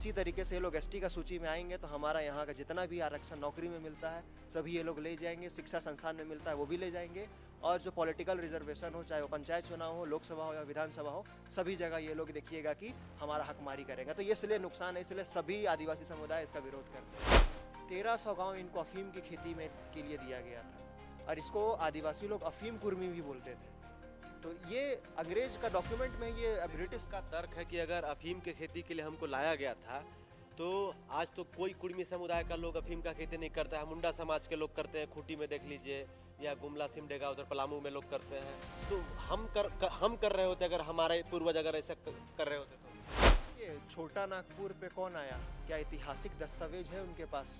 इसी तरीके से ये लोग एसटी का सूची में आएंगे तो हमारा यहाँ का जितना भी आरक्षण नौकरी में मिलता है सभी ये लोग ले जाएंगे, शिक्षा संस्थान में मिलता है वो भी ले जाएंगे, और जो पॉलिटिकल रिजर्वेशन हो, चाहे वो पंचायत चुनाव हो, लोकसभा हो या विधानसभा हो, सभी जगह ये लोग देखिएगा कि हमारा हकमारी करेंगे। तो ये इसलिए नुकसान है, इसलिए सभी आदिवासी समुदाय इसका विरोध करते हैं। 1300 गाँव इनको अफीम की खेती में के लिए दिया गया था, और इसको आदिवासी लोग अफीम कुर्मी भी बोलते थे। तो ये अंग्रेज का डॉक्यूमेंट में ये ब्रिटिश का तर्क है कि अगर अफीम के खेती के लिए हमको लाया गया था तो आज तो कोई कुर्मी समुदाय का लोग अफीम का खेती नहीं करता है, मुंडा समाज के लोग करते हैं, खूंटी में देख लीजिए, या गुमला सिमडेगा उधर पलामू में लोग करते हैं। तो हम कर रहे होते अगर हमारे पूर्वज अगर ऐसा कर रहे होते तो। ये छोटा नागपुर पे कौन आया? क्या ऐतिहासिक दस्तावेज है उनके पास?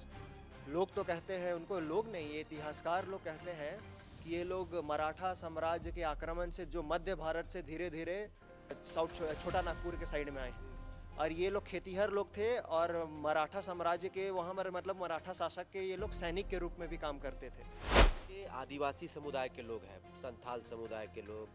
लोग तो कहते हैं, उनको लोग नहीं, ये इतिहासकार लोग कहते हैं कि ये लोग मराठा साम्राज्य के आक्रमण से जो मध्य भारत से धीरे धीरे साउथ छोटा नागपुर के साइड में आए, और ये लोग खेतीहर लोग थे, और मराठा साम्राज्य के वहाँ मतलब मराठा शासक के ये लोग सैनिक के रूप में भी काम करते थे। ये आदिवासी समुदाय के लोग हैं, संथाल समुदाय के लोग,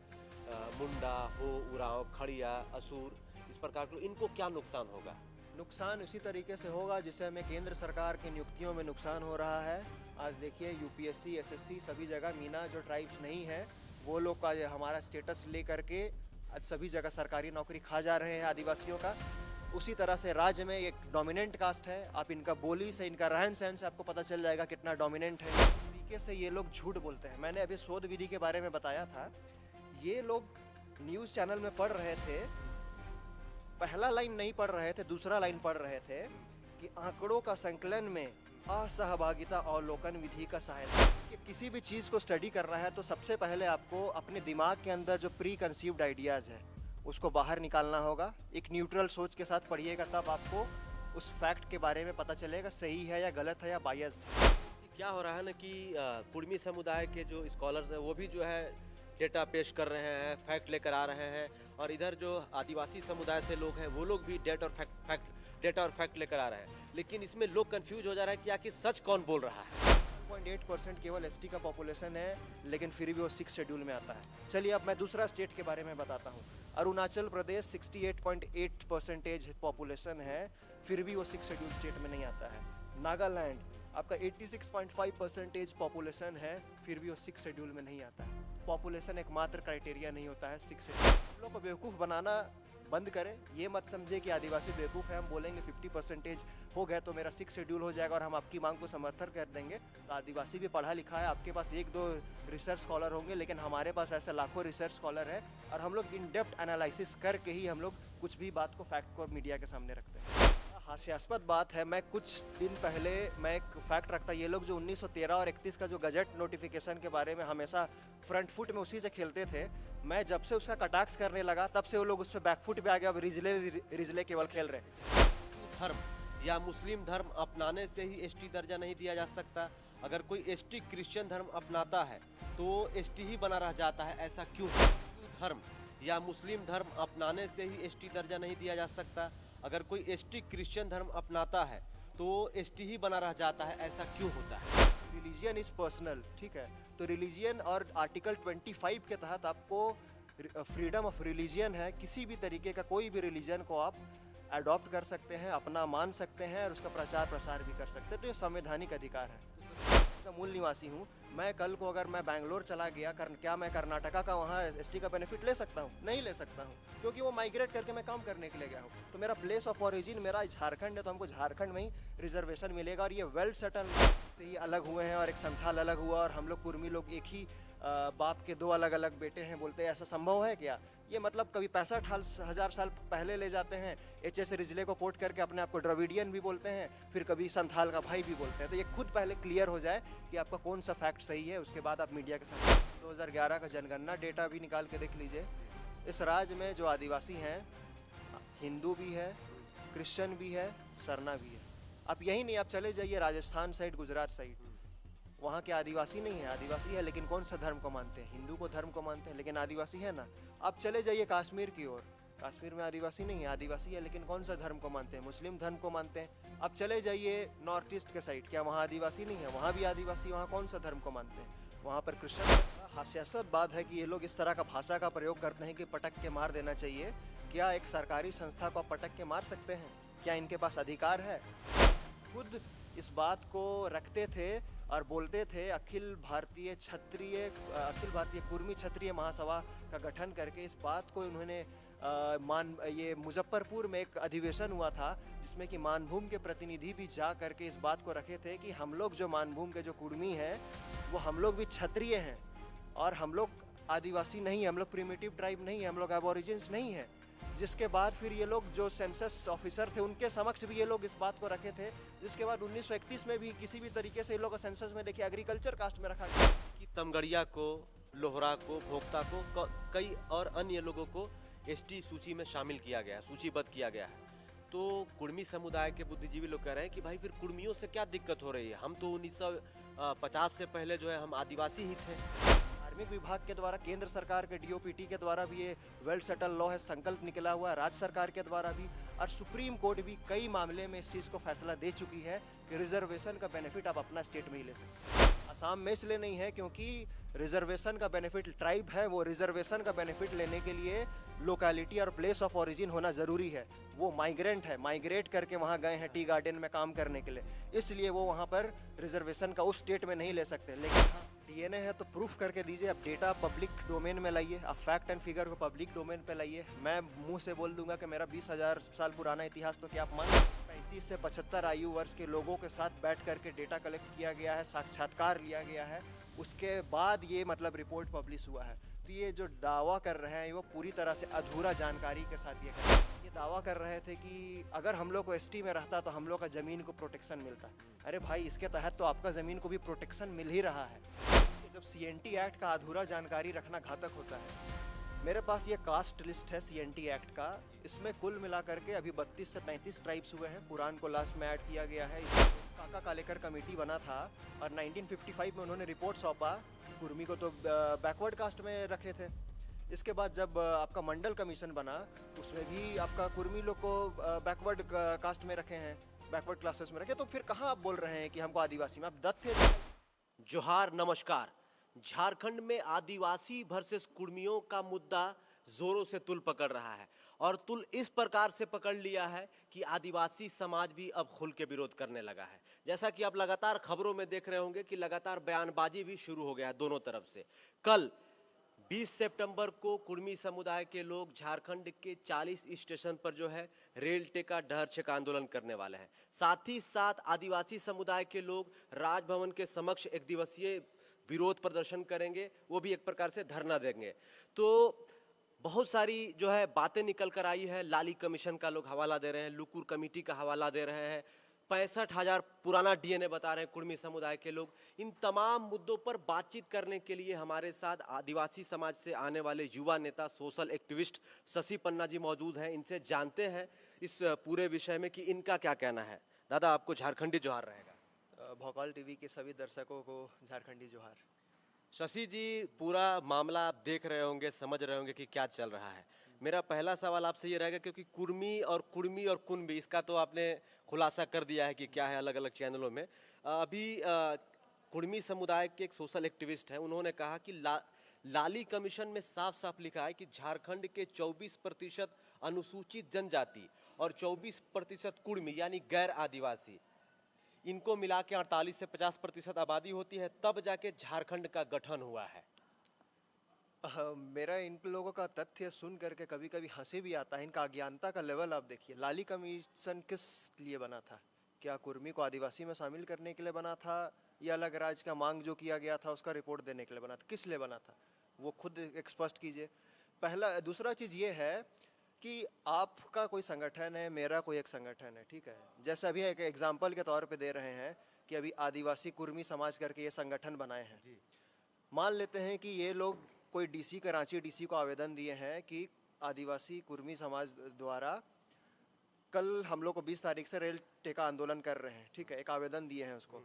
मुंडा हो, उरांव, खड़िया, असुर, इस प्रकार के, इनको क्या नुकसान होगा? नुकसान उसी तरीके से होगा जिससे हमें केंद्र सरकार की नियुक्तियों में नुकसान हो रहा है। आज देखिए यूपीएससी, एसएससी सभी जगह मीना जो ट्राइब्स नहीं है वो लोग का हमारा स्टेटस ले करके आज सभी जगह सरकारी नौकरी खा जा रहे हैं आदिवासियों का। उसी तरह से राज्य में एक डोमिनेंट कास्ट है, आप इनका बोली से, इनका रहन सहन से आपको पता चल जाएगा कितना डोमिनेंट है। इस तरीके से ये लोग झूठ बोलते हैं। मैंने अभी शोध विधि के बारे में बताया था, ये लोग न्यूज़ चैनल में पढ़ रहे थे, पहला लाइन नहीं पढ़ रहे थे, दूसरा लाइन पढ़ रहे थे कि आंकड़ों का संकलन में असहभागिता अवलोकन विधि का सहायता। कि किसी भी चीज़ को स्टडी कर रहा है तो सबसे पहले आपको अपने दिमाग के अंदर जो प्री कंसीव्ड आइडियाज़ है उसको बाहर निकालना होगा। एक न्यूट्रल सोच के साथ पढ़िएगा, तब आपको उस फैक्ट के बारे में पता चलेगा सही है या गलत है या बायस्ड है। क्या हो रहा है ना कि कुर्मी समुदाय के जो स्कॉलर्स हैं वो भी जो है डेटा पेश कर रहे हैं, फैक्ट लेकर आ रहे हैं, और इधर जो आदिवासी समुदाय से लोग हैं वो लोग भी डेटा और फैक्ट लेकर आ रहे हैं। लेकिन इसमें लोग कंफ्यूज हो जा रहे हैं कि आखिर सच कौन बोल रहा है। 0.8% केवल एसटी का पॉपुलेशन है, लेकिन फिर भी वो 6 शेड्यूल में आता है। चलिए अब मैं दूसरा स्टेट के बारे में बताता हूँ। अरुणाचल प्रदेश 68.8% पॉपुलेशन है, फिर भी वो 6 शेड्यूल स्टेट में नहीं आता है। नागालैंड आपका 86.5% पॉपुलेशन है, फिर भी वो 6 शेड्यूल में नहीं आता है। पॉपुलेशन एकमात्र क्राइटेरिया नहीं होता है 6 शेड्यूल। हम लोग को बेवकूफ़ बनाना बंद करें। ये मत समझे कि आदिवासी बेवकूफ़ है, हम बोलेंगे 50% हो गए तो मेरा 6 शेड्यूल हो जाएगा और हम आपकी मांग को समर्थन कर देंगे। तो आदिवासी भी पढ़ा लिखा है, आपके पास 1-2 रिसर्च स्कॉलर होंगे, लेकिन हमारे पास ऐसे लाखों रिसर्च स्कॉलर है, और हम लोग इन डेप्थ एनालिसिस करके ही हम लोग कुछ भी बात को, फैक्ट को मीडिया के सामने रखते हैं। हास्यास्पद बात है, मैं कुछ दिन पहले मैं एक फैक्ट रखता, ये लोग जो 1913 और 31 का जो गजट नोटिफिकेशन के बारे में हमेशा फ्रंट फुट में उसी से खेलते थे, मैं जब से उसका कटाक्ष करने लगा तब से वो लोग उस पर बैक फुट पे आ गया। अब रिजले केवल खेल रहे। धर्म या मुस्लिम धर्म अपनाने से ही एसटी दर्जा नहीं दिया जा सकता। अगर कोई एसटी क्रिश्चियन धर्म अपनाता है तो एसटी ही बना रह जाता है, ऐसा क्यों? धर्म या मुस्लिम धर्म अपनाने से ही एसटी दर्जा नहीं दिया जा सकता। अगर कोई एसटी क्रिश्चियन धर्म अपनाता है तो एसटी ही बना रह जाता है, ऐसा क्यों होता है? रिलीजियन इज पर्सनल, ठीक है, तो रिलीजियन और आर्टिकल 25 के तहत आपको फ्रीडम ऑफ रिलीजियन है। किसी भी तरीके का कोई भी रिलीजन को आप अडॉप्ट कर सकते हैं, अपना मान सकते हैं, और उसका प्रचार प्रसार भी कर सकते हैं। तो ये संवैधानिक अधिकार है। का मूल निवासी हूँ मैं, कल को अगर मैं बैंगलोर चला गया, क्या मैं कर्नाटका का वहाँ एसटी का बेनिफिट ले सकता हूँ? नहीं ले सकता हूँ, क्योंकि वो माइग्रेट करके मैं काम करने के लिए गया हूँ। तो मेरा प्लेस ऑफ ओरिजिन मेरा झारखंड है, तो हमको झारखंड में ही रिजर्वेशन मिलेगा। और ये वेल सेटल से ही अलग हुए हैं, और एक संथाल अलग हुआ, और हम लोग कुर्मी लोग एक ही बाप के 2 अलग अलग बेटे हैं बोलते हैं। ऐसा संभव है क्या? ये मतलब कभी 65,000 साल पहले ले जाते हैं, एचएस रिजले को पोर्ट करके अपने आप को द्रविडियन भी बोलते हैं, फिर कभी संथाल का भाई भी बोलते हैं। तो ये खुद पहले क्लियर हो जाए कि आपका कौन सा फैक्ट सही है, उसके बाद आप मीडिया के साथ 2011 का जनगणना डेटा भी निकाल के देख लीजिए। इस राज्य में जो आदिवासी हैं, हिंदू भी है, क्रिश्चियन भी है, सरना भी है। अब यही नहीं, आप चले जाइए राजस्थान साइड, गुजरात साइड, वहाँ के आदिवासी नहीं है, आदिवासी है लेकिन कौन सा धर्म को मानते हैं? हिंदू को धर्म को मानते हैं, लेकिन आदिवासी है ना। आप चले जाइए कश्मीर की ओर, कश्मीर में आदिवासी नहीं है, आदिवासी है लेकिन कौन सा धर्म को मानते हैं? मुस्लिम धर्म को मानते हैं। अब चले जाइए नॉर्थ ईस्ट के साइड, क्या वहाँ आदिवासी नहीं है? वहाँ भी आदिवासी, वहाँ कौन सा धर्म को मानते हैं? वहाँ पर क्रिश्चियन। हास्यास्पद बात है कि ये लोग इस तरह का भाषा का प्रयोग करते हैं कि पटक के मार देना चाहिए। क्या एक सरकारी संस्था को आप पटक के मार सकते हैं? क्या इनके पास अधिकार है? खुद इस बात को रखते थे और बोलते थे अखिल भारतीय कुर्मी क्षत्रिय महासभा का गठन करके। इस बात को उन्होंने ये मुजफ्फरपुर में एक अधिवेशन हुआ था जिसमें कि मानभूम के प्रतिनिधि भी जा करके इस बात को रखे थे कि हम लोग जो मानभूम के जो कुर्मी हैं वो हम लोग भी क्षत्रिय हैं और हम लोग आदिवासी नहीं है, हम लोग प्रिमिटिव ट्राइब नहीं है, हम लोग एबोरिजिन्स नहीं है। जिसके बाद फिर ये लोग जो सेंसस ऑफिसर थे उनके समक्ष भी ये लोग इस बात को रखे थे। जिसके बाद 1931 में भी किसी भी तरीके से ये लोग सेंसस में देखिए एग्रीकल्चर कास्ट में रखा गया कि तमगड़िया को, लोहरा को, भोक्ता को, कई और अन्य लोगों को एसटी सूची में शामिल किया गया है, सूचीबद्ध किया गया है। तो कुर्मी समुदाय के बुद्धिजीवी लोग कह रहे हैं कि भाई फिर कुर्मियों से क्या दिक्कत हो रही है, हम तो 1950 से पहले जो है हम आदिवासी ही थे। कार्मिक विभाग के द्वारा, केंद्र सरकार के डीओपीटी के द्वारा भी ये वेल सेटल लॉ है, संकल्प निकला हुआ है, राज्य सरकार के द्वारा भी, और सुप्रीम कोर्ट भी कई मामले में इस चीज़ को फैसला दे चुकी है कि रिजर्वेशन का बेनिफिट आप अपना स्टेट में ही ले सकते हैं। असम में इसलिए नहीं है क्योंकि रिजर्वेशन का बेनिफिट, ट्राइब है वो, रिजर्वेशन का बेनिफिट लेने के लिए लोकेलिटी और प्लेस ऑफ ओरिजिन होना ज़रूरी है। वो माइग्रेंट है, माइग्रेट करके वहाँ गए हैं टी गार्डन में काम करने के लिए, इसलिए वो वहाँ पर रिजर्वेशन का उस स्टेट में नहीं ले सकते। लेकिन हाँ, डीएनए है तो प्रूफ करके दीजिए, आप डेटा पब्लिक डोमेन में लाइए, आप फैक्ट एंड फिगर को पब्लिक डोमेन पे लाइए। मैं मुंह से बोल दूंगा कि मेरा 20,000 साल पुराना इतिहास, तो क्या आप मान 35 से 75 आयु वर्ष के लोगों के साथ बैठ करके डेटा कलेक्ट किया गया है, साक्षात्कार लिया गया है, उसके बाद ये मतलब रिपोर्ट पब्लिश हुआ है। तो ये जो दावा कर रहे हैं वो पूरी तरह से अधूरा जानकारी के साथ ये कर रहे हैं। ये दावा कर रहे थे कि अगर हम लोग को एसटी में रहता तो हम लोग का ज़मीन को प्रोटेक्शन मिलता। अरे भाई, इसके तहत तो आपका ज़मीन को भी प्रोटेक्शन मिल ही रहा है। जब सीएनटी एक्ट का अधूरा जानकारी रखना घातक होता है। मेरे पास ये कास्ट लिस्ट है सीएनटी एक्ट का, इसमें कुल मिलाकर के अभी 32 से 33 ट्राइब्स हुए हैं। पुरान को लास्ट में ऐड किया गया है। काका कालेकर कमेटी बना था और 1955 में उन्होंने रिपोर्ट सौंपा। कुर्मी को तो बैकवर्ड कास्ट में रखे थे। इसके बाद जब आपका मंडल कमीशन बना उसमें भी आपका कुर्मी लोग को बैकवर्ड कास्ट में रखे हैं, बैकवर्ड क्लासेस में रखे। तो फिर कहाँ आप बोल रहे हैं कि हमको आदिवासी में, आप दत्त थे। जोहार, नमस्कार। झारखंड में आदिवासी वर्सेस कुर्मियों का मुद्दा जोरों से तुल पकड़ रहा है और तुल इस प्रकार से पकड़ लिया है कि आदिवासी समाज भी अब खुल के विरोध करने लगा है। जैसा कि आप लगातार खबरों में देख रहे होंगे कि लगातार बयानबाजी भी शुरू हो गया है दोनों तरफ से। कल 20 सितंबर को कुर्मी समुदाय के लोग झारखंड के 40 स्टेशन पर जो है रेल टेका डहर छेका आंदोलन करने वाले हैं। साथ ही साथ आदिवासी समुदाय के लोग राजभवन के समक्ष एक दिवसीय विरोध प्रदर्शन करेंगे, वो भी एक प्रकार से धरना देंगे। तो बहुत सारी जो है बातें निकल कर आई है। लाली कमीशन का लोग हवाला दे रहे हैं, लुकुर कमेटी का हवाला दे रहे हैं, 65,000 पुराना डीएनए बता रहे हैं कुर्मी समुदाय के लोग। इन तमाम मुद्दों पर बातचीत करने के लिए हमारे साथ आदिवासी समाज से आने वाले युवा नेता, सोशल एक्टिविस्ट शशि पन्ना जी मौजूद हैं। इनसे जानते हैं इस पूरे विषय में कि इनका क्या कहना है। दादा, आपको झारखंडी जोहार रहेगा। भोकाल टीवी के सभी दर्शकों को झारखंडी जोहार। शशि जी, पूरा मामला आप देख रहे होंगे, समझ रहे होंगे कि क्या चल रहा है। मेरा पहला सवाल आपसे ये रहेगा, क्योंकि कुर्मी और कुनबी इसका तो आपने खुलासा कर दिया है कि क्या है अलग अलग चैनलों में। अभी कुर्मी समुदाय के एक सोशल एक्टिविस्ट हैं, उन्होंने कहा कि लाली कमीशन में साफ साफ लिखा है कि झारखंड के 24% अनुसूचित जनजाति और 24% कुर्मी यानी गैर आदिवासी, इनको मिला के 48 से 50% आबादी होती है, तब जाके झारखंड का गठन हुआ है। मेरा इन लोगों का तथ्य सुन करके कभी कभी हंसी भी आता है। इनका अज्ञानता का लेवल आप देखिए। लाली कमीशन किस लिए बना था? क्या कुर्मी को आदिवासी में शामिल करने के लिए बना था, या अलग राज्य का मांग जो किया गया था उसका रिपोर्ट देने के लिए बना था? किस लिए बना था वो खुद एक स्पष्ट कीजिए। पहला। दूसरा चीज़ ये है कि आपका कोई संगठन है, मेरा कोई एक संगठन है, ठीक है। जैसे अभी एक एग्जाम्पल के तौर पे दे रहे हैं कि अभी आदिवासी कुर्मी समाज करके ये संगठन बनाए हैं। मान लेते हैं कि ये लोग कोई डीसी, कराची डीसी को आवेदन दिए हैं कि आदिवासी कुर्मी समाज द्वारा कल हम लोग को 20 तारीख से रेल टेका आंदोलन कर रहे हैं, ठीक है, एक आवेदन दिए हैं उसको।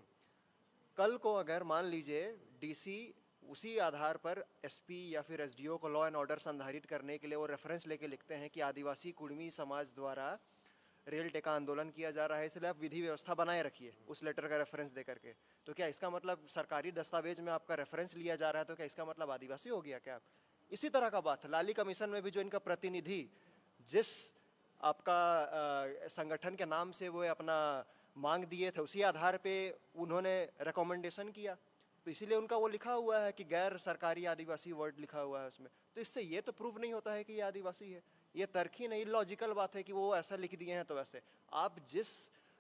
कल को अगर मान लीजिए डीसी उसी आधार पर एसपी या फिर एसडीओ को लॉ एंड ऑर्डर संधारित करने के लिए वो रेफरेंस लेके लिखते हैं कि आदिवासी कुर्मी समाज द्वारा रेल टेका आंदोलन किया जा रहा है, इसलिए आप विधि व्यवस्था बनाए रखिए उस लेटर का रेफरेंस दे करके, तो क्या इसका मतलब सरकारी दस्तावेज में आपका रेफरेंस लिया जा रहा है, तो क्या इसका मतलब आदिवासी हो गया क्या? इसी तरह का बात है लाली कमीशन में भी। जो इनका प्रतिनिधि जिस आपका संगठन के नाम से वो अपना मांग दिए थे, उसी आधार पे उन्होंने रिकमेंडेशन किया। तो इसीलिए उनका वो लिखा हुआ है कि गैर सरकारी आदिवासी वर्ड लिखा हुआ है उसमें। तो इससे ये तो प्रूव नहीं होता है कि ये आदिवासी है। ये तर्क ही नहीं, लॉजिकल बात है कि वो ऐसा लिख दिए हैं तो वैसे आप जिस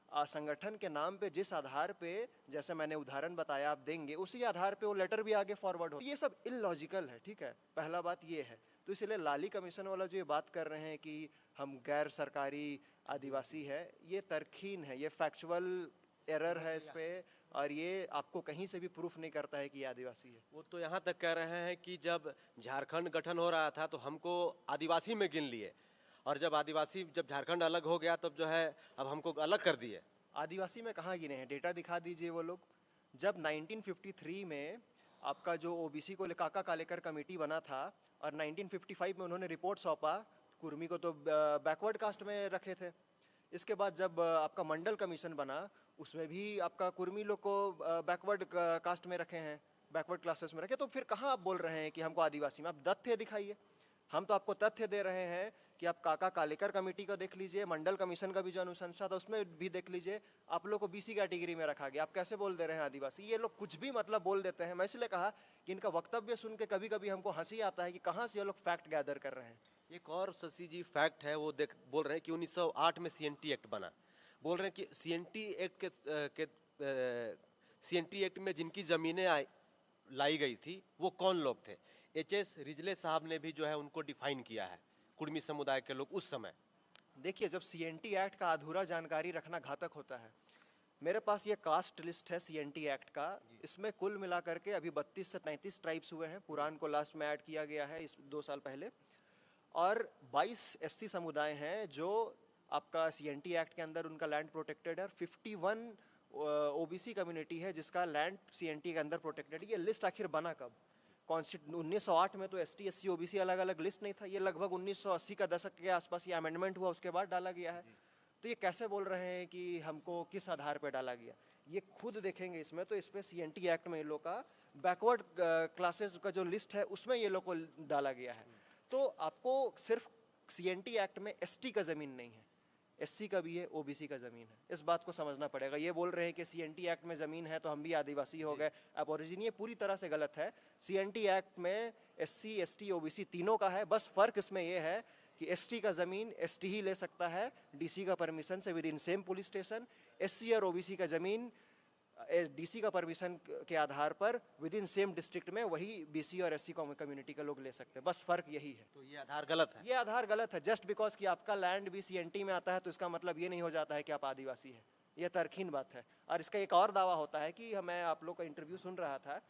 संगठन के नाम पे जिस आधार पे, जैसे मैंने उदाहरण बताया, आप देंगे उसी आधार पे वो लेटर भी आगे फॉरवर्ड हो। ये सब इलॉजिकल है, ठीक है, पहला बात ये है। तो इसलिए लाली कमीशन वाला जो ये बात कर रहे हैं कि हम गैर सरकारी आदिवासी है, ये तर्कहीन है, ये फैक्चुअल एरर है इस पे, और ये आपको कहीं से भी प्रूफ नहीं करता है कि ये आदिवासी है। वो तो यहाँ तक कह रहे हैं कि जब झारखंड गठन हो रहा था तो हमको आदिवासी में गिन लिए, और जब झारखंड अलग हो गया तब जो है अब हमको अलग कर दिए। आदिवासी में कहाँ गिने हैं, डेटा दिखा दीजिए वो लोग। जब 1953 में आपका जो ओबीसी को काका कालेकर कमेटी बना था और 1955 में उन्होंने रिपोर्ट सौंपा, कुर्मी को तो बैकवर्ड कास्ट में रखे थे। इसके बाद जब आपका मंडल कमीशन बना, उसमें भी आपका कुर्मी लोग को बैकवर्ड कास्ट में रखे हैं, बैकवर्ड क्लासेस में रखे। तो फिर कहाँ आप बोल रहे हैं कि हमको आदिवासी में? आप तथ्य दिखाइए। हम तो आपको तथ्य दे रहे हैं कि आप काका कालेकर कमेटी को देख लीजिए, मंडल कमीशन का भी जो अनुशंसा था उसमें भी देख लीजिए, आप लोग को बीसी कैटेगरी में रखा गया। आप कैसे बोल दे रहे हैं आदिवासी? ये लोग कुछ भी मतलब बोल देते हैं। मैं इसलिए कहा कि इनका वक्तव्य सुन के कभी कभी हमको हंसी आता है कि कहाँ से ये लोग फैक्ट गैदर कर रहे हैं। एक और शशि जी फैक्ट है, वो बोल रहे हैं कि 1908 में सीएनटी एक्ट बना। बोल रहे हैं कि सीएनटी एक्ट में जिनकी जमीनें लाई गई थी वो कौन लोग थे। एचएस रिजले साहब ने भी जो है उनको डिफाइन किया है, कुर्मी समुदाय के लोग उस समय। देखिए, जब सीएनटी एक्ट का अधूरा जानकारी रखना घातक होता है। मेरे पास ये कास्ट लिस्ट है सीएनटी एक्ट का, इसमें कुल मिलाकर के अभी 32 से 33 ट्राइब्स हुए हैं। पुरान को लास्ट में ऐड किया गया है इस 2 साल पहले, और 22 एसटी समुदाय हैं जो आपका सीएनटी एक्ट के अंदर उनका लैंड प्रोटेक्टेड है। 51 ओबीसी कम्युनिटी है जिसका लैंड सीएनटी के अंदर प्रोटेक्टेड है। ये लिस्ट आखिर बना कब? 1908 में तो एसटी एससी ओबीसी अलग अलग लिस्ट नहीं था। ये लगभग 1980 का दशक के आसपास ये अमेंडमेंट हुआ, उसके बाद डाला गया है। तो ये कैसे बोल रहे हैं कि हमको किस आधार पर डाला गया? ये खुद देखेंगे इसमें, तो इसमें सीएनटी एक्ट में ये लोग का बैकवर्ड क्लासेस का जो लिस्ट है उसमें ये लोग को डाला गया है। तो आपको सिर्फ सीएनटी एक्ट में एसटी का ज़मीन नहीं है, एससी का भी है, ओबीसी का ज़मीन है। इस बात को समझना पड़ेगा। ये बोल रहे हैं कि सीएनटी एक्ट में ज़मीन है तो हम भी आदिवासी हो गए, एबोरिजिन, ये पूरी तरह से गलत है। सीएनटी एक्ट में एससी एसटी ओबीसी तीनों का है, बस फ़र्क इसमें यह है कि एसटी का ज़मीन एसटी ही ले सकता है डीसी का परमिशन से with in same police station. SC और ओबीसी का ज़मीन डीसी का परमिशन के आधार पर विद इन सेम डिस्ट्रिक्ट में वही बीसी और एससी कम्युनिटी के लोग ले सकते हैं। बस फर्क यही है। तो ये आधार गलत है? ये आधार गलत है। जस्ट बिकॉज कि आपका लैंड भी सीएनटी में आता है तो इसका मतलब ये नहीं हो जाता है कि आप आदिवासी हैं। ये तर्कहीन बात है। और इसका एक और दावा होता है कि मैं आप लोग का इंटरव्यू सुन रहा था,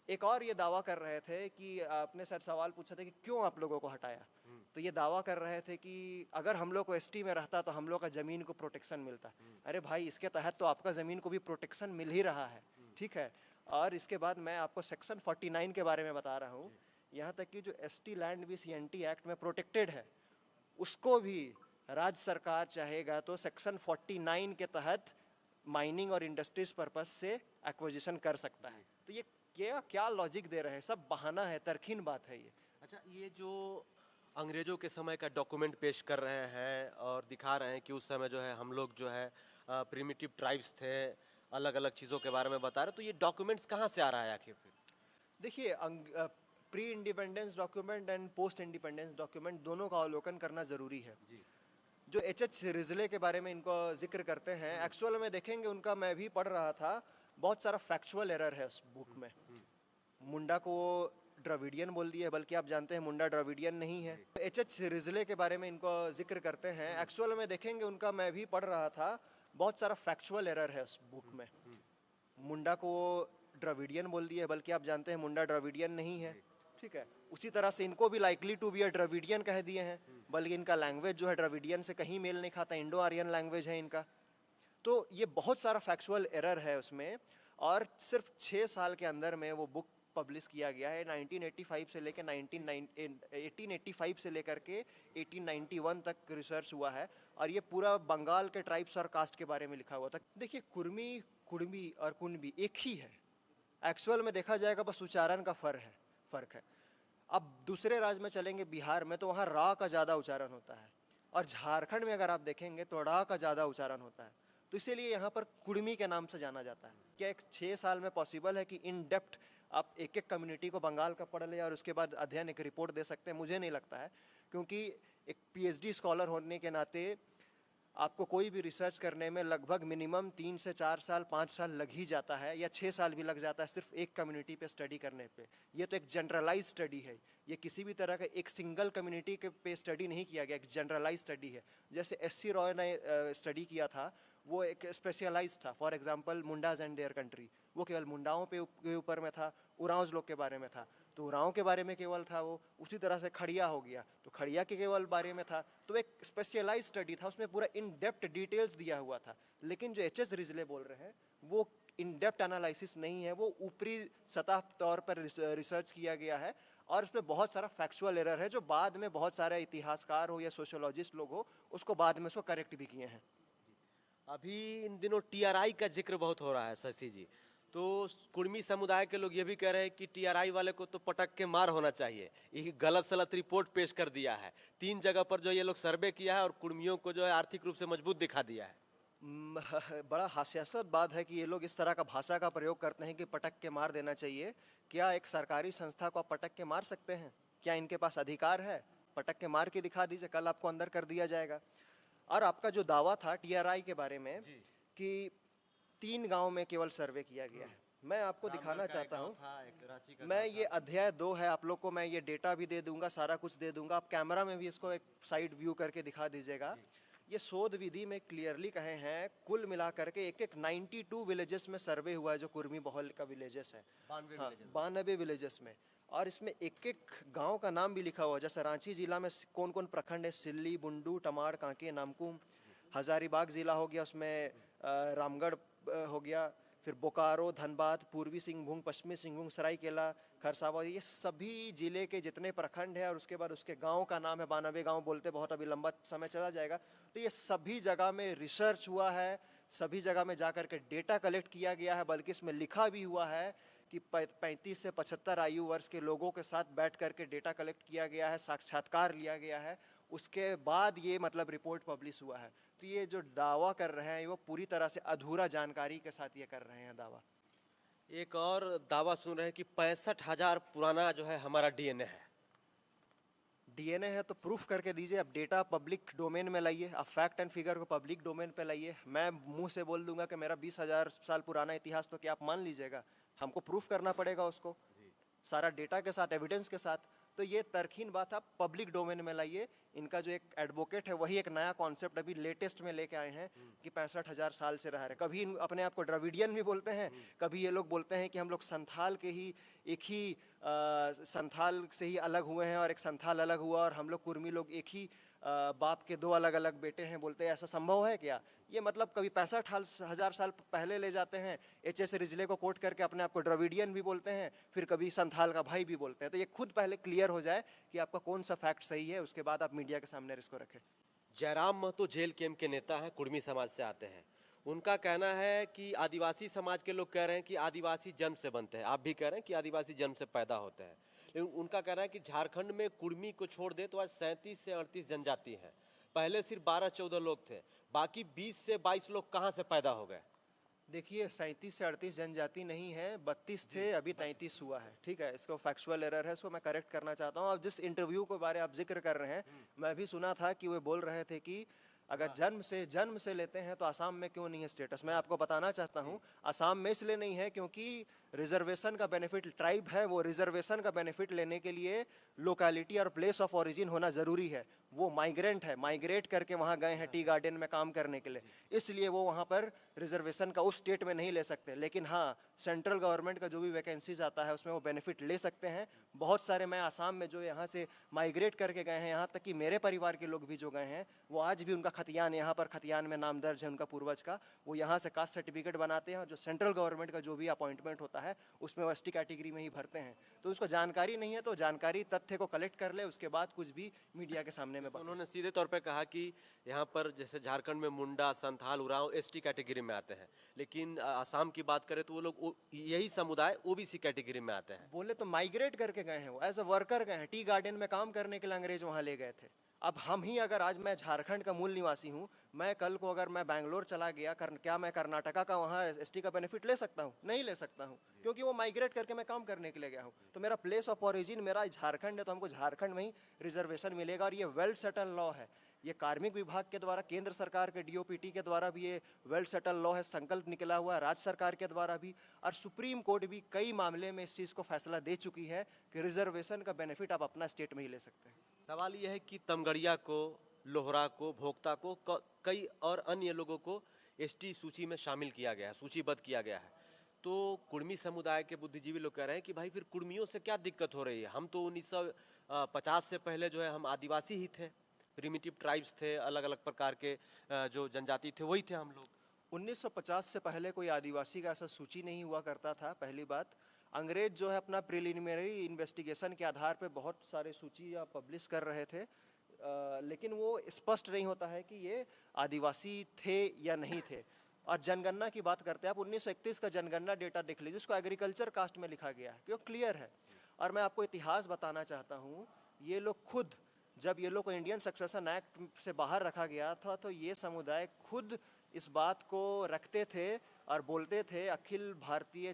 एक और ये दावा कर रहे थे कि आपने सर सवाल पूछा था कि क्यों आप लोगों को हटाया, तो ये दावा कर रहे थे कि अगर हम लोग को एसटी में रहता तो हम लोग का ज़मीन को प्रोटेक्शन मिलता। अरे भाई, इसके तहत तो आपका ज़मीन को भी प्रोटेक्शन मिल ही रहा है, ठीक है। और इसके बाद मैं आपको सेक्शन 49 के बारे में बता रहा हूँ। यहाँ तक कि जो एसटी लैंड भी सीएनटी एक्ट में प्रोटेक्टेड है, उसको भी राज्य सरकार चाहेगा तो सेक्शन 49 के तहत माइनिंग और इंडस्ट्रीज पर्पस से एक्विजिशन कर सकता है। तो ये क्या लॉजिक दे रहे हैं? सब बहाना है, तर्कहीन बात है ये। अच्छा, ये जो अंग्रेजों के समय का डॉक्यूमेंट पेश कर रहे हैं और दिखा रहे हैं कि उस समय जो है हम लोग जो है प्रिमिटिव ट्राइब्स थे, अलग अलग चीज़ों के बारे में बता रहे, तो ये डॉक्यूमेंट्स कहाँ से आ रहा है आखिर? फिर देखिए, pre independence document and post independence document दोनों का अवलोकन करना ज़रूरी है जी। जो एच रिजले के बारे में इनको जिक्र करते हैं, एक्चुअल में देखेंगे उनका, मैं भी पढ़ रहा था, बहुत सारा फैक्चुअल एरर है उस बुक में। मुंडा को द्रविडियन बोल दिया, बल्कि आप जानते हैं मुंडा द्रविडियन नहीं है। एच रिजले के बारे में इनको जिक्र करते हैं, एक्चुअल में देखेंगे उनका, मैं भी पढ़ रहा था, बहुत सारा फैक्चुअल एरर है उस बुक में। मुंडा को द्रविडियन बोल दिया, बल्कि आप जानते हैं मुंडा द्रविडियन नहीं है, ठीक है। उसी तरह से इनको भी likely to be a Dravidian कह दिए हैं, बल्कि इनका लैंग्वेज जो है द्रविडियन से कहीं मेल नहीं खाता, इंडो आर्यन लैंग्वेज है इनका। तो ये बहुत सारा फैक्चुअल एरर है उसमें, और सिर्फ 6 साल के अंदर में वो बुक पब्लिश किया गया है। 1885 से लेकर 1885 से लेकर के 1891 तक रिसर्च हुआ है, और ये पूरा बंगाल के ट्राइब्स और कास्ट के बारे में लिखा हुआ था। देखिए, कुर्मी, कुड़मी और कुणबी एक ही है एक्चुअल में, देखा जाएगा, बस उच्चारण का फर्क है। अब दूसरे राज्य में चलेंगे, बिहार में, तो वहाँ रा का ज़्यादा उच्चारण होता है। और झारखंड में अगर आप देखेंगे तो ड़ा का ज़्यादा उच्चारण होता है। तो इसीलिए यहाँ पर कुर्मी के नाम से जाना जाता है। क्या एक 6 साल में पॉसिबल है कि इन डेप्थ आप एक एक कम्युनिटी को बंगाल का पढ़ लें और उसके बाद अध्ययन एक रिपोर्ट दे सकते हैं? मुझे नहीं लगता है, क्योंकि एक पीएचडी स्कॉलर होने के नाते आपको कोई भी रिसर्च करने में लगभग मिनिमम 3 से 4 साल 5 साल लग ही जाता है, या 6 साल भी लग जाता है सिर्फ एक कम्युनिटी पे स्टडी करने पे। ये तो एक जनरलाइज स्टडी है, ये किसी भी तरह का एक सिंगल कम्युनिटी के पे स्टडी नहीं किया गया, एक जनरलाइज स्टडी है। जैसे एससी रॉय ने स्टडी किया था, वो एक स्पेशलाइज था। For example Mundas and their country, वो केवल मुंडाओं के ऊपर में था, उरांव लोग के बारे में था, तो उरांव के बारे में केवल था वो। उसी तरह से खड़िया हो गया तो खड़िया के केवल बारे में था। तो एक स्पेशलाइज स्टडी था, उसमें पूरा इन डेप्थ डिटेल्स दिया हुआ था। लेकिन जो एच एस रिजले बोल रहे हैं वो इन डेप्थ एनालिसिस नहीं है, वो ऊपरी सतह तौर पर रिसर्च किया गया है और उसमें बहुत सारा फैक्चुअल एरर है, जो बाद में बहुत सारे इतिहासकार हो या सोशियोलॉजिस्ट लोग हो उसको बाद में उसको करेक्ट भी किए हैं। अभी इन दिनों टीआरआई का जिक्र बहुत हो रहा है शशि जी, तो कुर्मी समुदाय के लोग ये भी कह रहे हैं कि टीआरआई वाले को तो पटक के मार होना चाहिए। ये गलत सलत रिपोर्ट पेश कर दिया है, 3 जगह पर जो ये लोग सर्वे किया है और कुर्मियों को जो है आर्थिक रूप से मजबूत दिखा दिया है। बड़ा हास्यास्पद बात है कि ये लोग इस तरह का भाषा का प्रयोग करते हैं कि पटक के मार देना चाहिए। क्या एक सरकारी संस्था को आप पटक के मार सकते हैं? क्या इनके पास अधिकार है? पटक के मार के दिखा दीजिए, कल आपको अंदर कर दिया जाएगा। और आपका जो दावा था टीआरआई के बारे में कि 3 गांव में केवल सर्वे किया गया है, मैं आपको दिखाना चाहता हूँ। मैं ये अध्याय 2 है, आप लोग को मैं ये डेटा भी दे दूंगा, सारा कुछ दे दूंगा। आप कैमरा में भी इसको एक साइड व्यू करके दिखा दीजिएगा। ये शोध विधि में क्लियरली कहे हैं, कुल मिला करके एक 92 विलेजेस में सर्वे हुआ है, जो कुर्मी बहुल का विलेजेस है। 92 विलेजेस में, और इसमें एक एक गांव का नाम भी लिखा हुआ है। जैसे रांची जिला में कौन कौन प्रखंड है, सिल्ली, बुंडू, टमाड़, कांके, नामकुम। हजारीबाग जिला हो गया, उसमें रामगढ़ हो गया, फिर बोकारो, धनबाद, पूर्वी सिंहभूम, पश्चिमी सिंहभूम, सरायकेला, खरसावा, ये सभी जिले के जितने प्रखंड है और उसके बाद उसके गांव का नाम है। 92 गांव बोलते बहुत अभी लंबा समय चला जाएगा। तो ये सभी जगह में रिसर्च हुआ है, सभी जगह में जाकर के डेटा कलेक्ट किया गया है, बल्कि इसमें लिखा भी हुआ है कि 35 से 75 आयु वर्ष के लोगों के साथ बैठ करके डेटा कलेक्ट किया गया है, साक्षात्कार लिया गया है, उसके बाद ये मतलब रिपोर्ट पब्लिश हुआ है। तो ये जो दावा कर रहे हैं वो पूरी तरह से अधूरा जानकारी के साथ ये कर रहे हैं दावा। एक और दावा सुन रहे हैं कि 65,000 पुराना जो है हमारा डीएनए है। डीएनए है तो प्रूफ करके दीजिए, आप डेटा पब्लिक डोमेन में लाइए, आप फैक्ट एंड फिगर को पब्लिक डोमेन पे लाइए। मैं मुंह से बोल दूंगा कि मेरा 20,000 साल पुराना इतिहास, तो क्या आप मान लीजिएगा? हमको प्रूफ करना पड़ेगा उसको, सारा डेटा के साथ, एविडेंस के साथ। तो ये तरकीन बात आप पब्लिक डोमेन में लाइए। इनका जो एक एडवोकेट है वही एक नया कॉन्सेप्ट अभी लेटेस्ट में लेके आए हैं कि 65,000 साल से रह रहे। कभी अपने आप को द्रविडियन भी बोलते हैं, कभी ये लोग बोलते हैं कि हम लोग संथाल के ही एक ही संथाल से ही अलग हुए हैं और एक संथाल अलग हुआ और हम लोग कुर्मी लोग एक ही बाप के 2 अलग अलग बेटे हैं बोलते हैं। ऐसा संभव है क्या? ये मतलब कभी 65,000 साल पहले ले जाते हैं, एच.एस. रिजले को कोट करके अपने आप को द्रविडियन भी बोलते हैं, फिर कभी संथाल का भाई भी बोलते हैं। तो ये खुद पहले क्लियर हो जाए कि आपका कौन सा फैक्ट सही है, उसके बाद आप मीडिया के सामने इसको रखें। जयराम महतो जेल कैंप के नेता हैं, कुर्मी समाज से आते हैं। उनका कहना है कि आदिवासी समाज के लोग कह रहे हैं कि आदिवासी जन्म से बनते हैं, आप भी कह रहे हैं कि आदिवासी जन्म से पैदा होते हैं। लेकिन उनका कहना है कि झारखंड में कुर्मी को छोड़ दे तो आज 37 से 38 जनजाति हैं। पहले सिर्फ 12-14 लोग थे, बाकी 20 से 22 लोग कहाँ से पैदा हो गए? देखिए 37 से 38 जनजाति नहीं है, 32 थे, अभी 33 हुआ है। ठीक है, इसको फैक्चुअल एरर है, इसको मैं करेक्ट करना चाहता हूँ। अब जिस इंटरव्यू के बारे आप जिक्र कर रहे हैं, मैं भी सुना था कि वे बोल रहे थे कि अगर जन्म से लेते हैं तो आसाम में क्यों नहीं है स्टेटस। मैं आपको बताना चाहता हूँ, आसाम में इसलिए नहीं है क्योंकि रिजर्वेशन का बेनिफिट, ट्राइब है वो, रिजर्वेशन का बेनिफिट लेने के लिए लोकेलिटी और प्लेस ऑफ ओरिजिन होना ज़रूरी है। वो माइग्रेंट है, माइग्रेट करके वहाँ गए हैं टी गार्डन में काम करने के लिए, इसलिए वो वहाँ पर रिजर्वेशन का उस स्टेट में नहीं ले सकते। लेकिन हाँ, सेंट्रल गवर्नमेंट का जो भी वैकेंसीज आता है उसमें वो बेनिफिट ले सकते हैं। बहुत सारे मैं आसाम में जो यहाँ से माइग्रेट करके गए हैं, यहाँ तक कि मेरे परिवार के लोग भी जो गए हैं, वो आज भी उनका खतियान, यहाँ पर खतियान में नाम दर्ज है उनका पूर्वज का, वो यहाँ से कास्ट सर्टिफिकेट बनाते हैं और जो सेंट्रल गवर्नमेंट का जो भी अपॉइंटमेंट होता है उसमें वो एसटी कैटेगरी में ही भरते हैं। तो उसको जानकारी नहीं है, तो जानकारी तथ्य को कलेक्ट कर ले, उसके बाद कुछ भी मीडिया के सामने में। उन्होंने सीधे तौर पे कहा कि यहाँ पर जैसे झारखंड में मुंडा, संथाल, उरांव एसटी कैटेगरी में आते हैं, लेकिन आसाम की बात करें तो वो लोग यही समुदाय ओबीसी कैटेगरी में आते हैं। बोले तो माइग्रेट करके गए हैं, वो एज अ वर्कर गए हैं, टी गार्डन में काम करने के लिए अंग्रेज वहाँ ले गए थे। अब हम ही अगर आज मैं झारखंड का मूल निवासी हूँ, मैं कल को अगर मैं बैंगलोर चला गया क्या मैं कर्नाटका का वहाँ एसटी का बेनिफिट ले सकता हूँ? नहीं ले सकता हूँ, क्योंकि वो माइग्रेट करके मैं काम करने के लिए गया हूँ। तो मेरा प्लेस ऑफ ओरिजिन मेरा झारखंड है, तो हमको झारखंड में ही रिजर्वेशन मिलेगा। और ये वेल सेटल लॉ है, ये कार्मिक विभाग के द्वारा, केंद्र सरकार के डीओपीटी के द्वारा भी ये वेल सेटल लॉ है, संकल्प निकला हुआ है, राज्य सरकार के द्वारा भी। और सुप्रीम कोर्ट भी कई मामले में इस चीज़ को फैसला दे चुकी है कि रिजर्वेशन का बेनिफिट आप अपना स्टेट में ही ले सकते हैं। सवाल यह है कि तमगड़िया को, लोहरा को, भोक्ता को, कई और अन्य लोगों को एसटी सूची में शामिल किया गया है, सूचीबद्ध किया गया है। तो कुर्मी समुदाय के बुद्धिजीवी लोग कह रहे हैं कि भाई फिर कुर्मियों से क्या दिक्कत हो रही है? हम तो 1950 से पहले जो है हम आदिवासी ही थे, प्रिमिटिव ट्राइब्स थे, अलग अलग प्रकार के जो जनजाति थे वही थे हम लोग। 1950 से पहले कोई आदिवासी का ऐसा सूची नहीं हुआ करता था। पहली बात, अंग्रेज जो है अपना प्रिलिमिनरी इन्वेस्टिगेशन के आधार पे बहुत सारे सूचियाँ पब्लिश कर रहे थे, लेकिन वो स्पष्ट नहीं होता है कि ये आदिवासी थे या नहीं थे। और जनगणना की बात करते हैं आप, 1931 का जनगणना डेटा देख लीजिए, उसको एग्रीकल्चर कास्ट में लिखा गया है, क्यों क्लियर है। और मैं आपको इतिहास बताना चाहता हूँ, ये लोग खुद, जब ये लोग को इंडियन सक्सेशन एक्ट से बाहर रखा गया था, तो ये समुदाय खुद इस बात को रखते थे और बोलते थे, अखिल भारतीय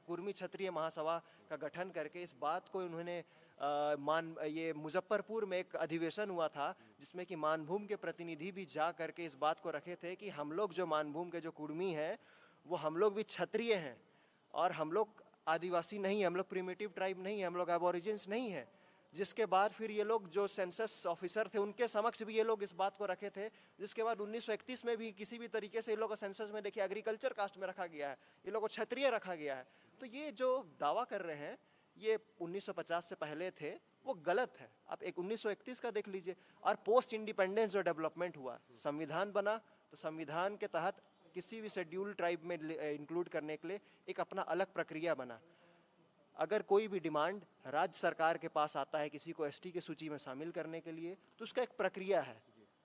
कुर्मी क्षत्रिय महासभा का गठन करके इस बात को उन्होंने ये मुजफ्फरपुर में एक अधिवेशन हुआ था, जिसमें कि मानभूम के प्रतिनिधि भी जा करके इस बात को रखे थे कि हम लोग जो मानभूम के जो कुर्मी हैं, वो हम लोग भी क्षत्रिय हैं, और हम लोग आदिवासी नहीं, हम लोग प्रिमिटिव ट्राइब नहीं है, हम लोग एबोरिजिन्स नहीं है। जिसके बाद फिर ये लोग जो सेंसस ऑफिसर थे, उनके समक्ष भी ये लोग इस बात को रखे थे। जिसके बाद 1931 में भी किसी भी तरीके से ये लोग को सेंसस में देखिए एग्रीकल्चर कास्ट में रखा गया है, ये लोग को क्षत्रिय रखा गया है। तो ये जो दावा कर रहे हैं, ये 1950 से पहले थे, वो गलत है। आप एक 1931 का देख लीजिए। और पोस्ट इंडिपेंडेंस जो डेवलपमेंट हुआ, संविधान बना, तो संविधान के तहत किसी भी शेड्यूल ट्राइब में इंक्लूड करने के लिए एक अपना अलग प्रक्रिया बना। अगर कोई भी डिमांड राज्य सरकार के पास आता है किसी को एसटी की सूची में शामिल करने के लिए, तो उसका एक प्रक्रिया है।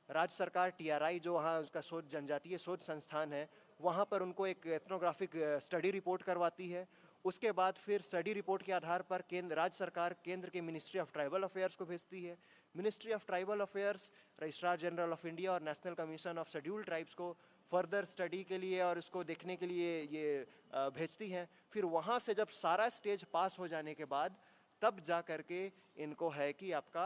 राज्य सरकार टीआरआई जो वहाँ उसका शोध जनजातीय शोध संस्थान है, वहाँ पर उनको एक एथनोग्राफिक स्टडी रिपोर्ट करवाती है। उसके बाद फिर स्टडी रिपोर्ट के आधार पर राज्य सरकार केंद्र के मिनिस्ट्री ऑफ ट्राइबल अफेयर्स को भेजती है। Ministry of tribal affairs registrar general of India और national commission of scheduled tribes को फर्दर स्टडी के लिए और इसको देखने के लिए ये भेजती हैं। फिर वहाँ से जब सारा स्टेज पास हो जाने के बाद तब जा करके इनको है कि आपका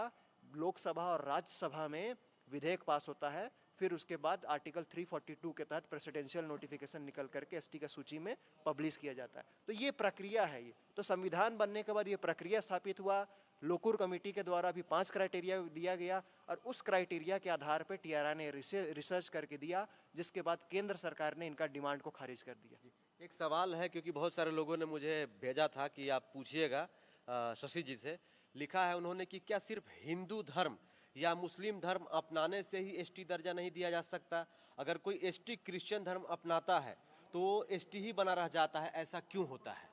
लोकसभा और राज्यसभा में विधेयक पास होता है। फिर उसके बाद आर्टिकल 342 के तहत प्रेसिडेंशियल नोटिफिकेशन निकल करके एसटी का सूची में पब्लिश किया जाता है। तो ये प्रक्रिया है। ये तो संविधान बनने के बाद ये प्रक्रिया स्थापित हुआ। लोकूर कमेटी के द्वारा भी 5 क्राइटेरिया दिया गया और उस क्राइटेरिया के आधार पर टीआरआई ने रिसर्च करके दिया, जिसके बाद केंद्र सरकार ने इनका डिमांड को खारिज कर दिया। एक सवाल है, क्योंकि बहुत सारे लोगों ने मुझे भेजा था कि आप पूछिएगा शशि जी से। लिखा है उन्होंने कि क्या सिर्फ हिंदू धर्म या मुस्लिम धर्म अपनाने से ही एसटी दर्जा नहीं दिया जा सकता? अगर कोई एसटी क्रिश्चियन धर्म अपनाता है तो एसटी ही बना रह जाता है, ऐसा क्यों होता है?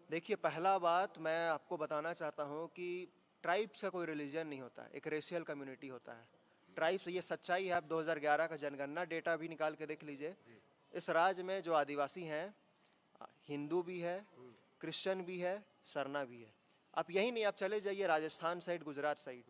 देखिए, पहला बात मैं आपको बताना चाहता हूँ कि ट्राइब्स का कोई रिलीजन नहीं होता, एक रेशियल कम्युनिटी होता है। ट्राइब्स, ये सच्चाई है। आप 2011 का जनगणना डेटा भी निकाल के देख लीजिए। इस राज्य में जो आदिवासी हैं, हिंदू भी है, क्रिश्चियन भी है, सरना भी है। आप यही नहीं, आप चले जाइए राजस्थान साइड, गुजरात साइड,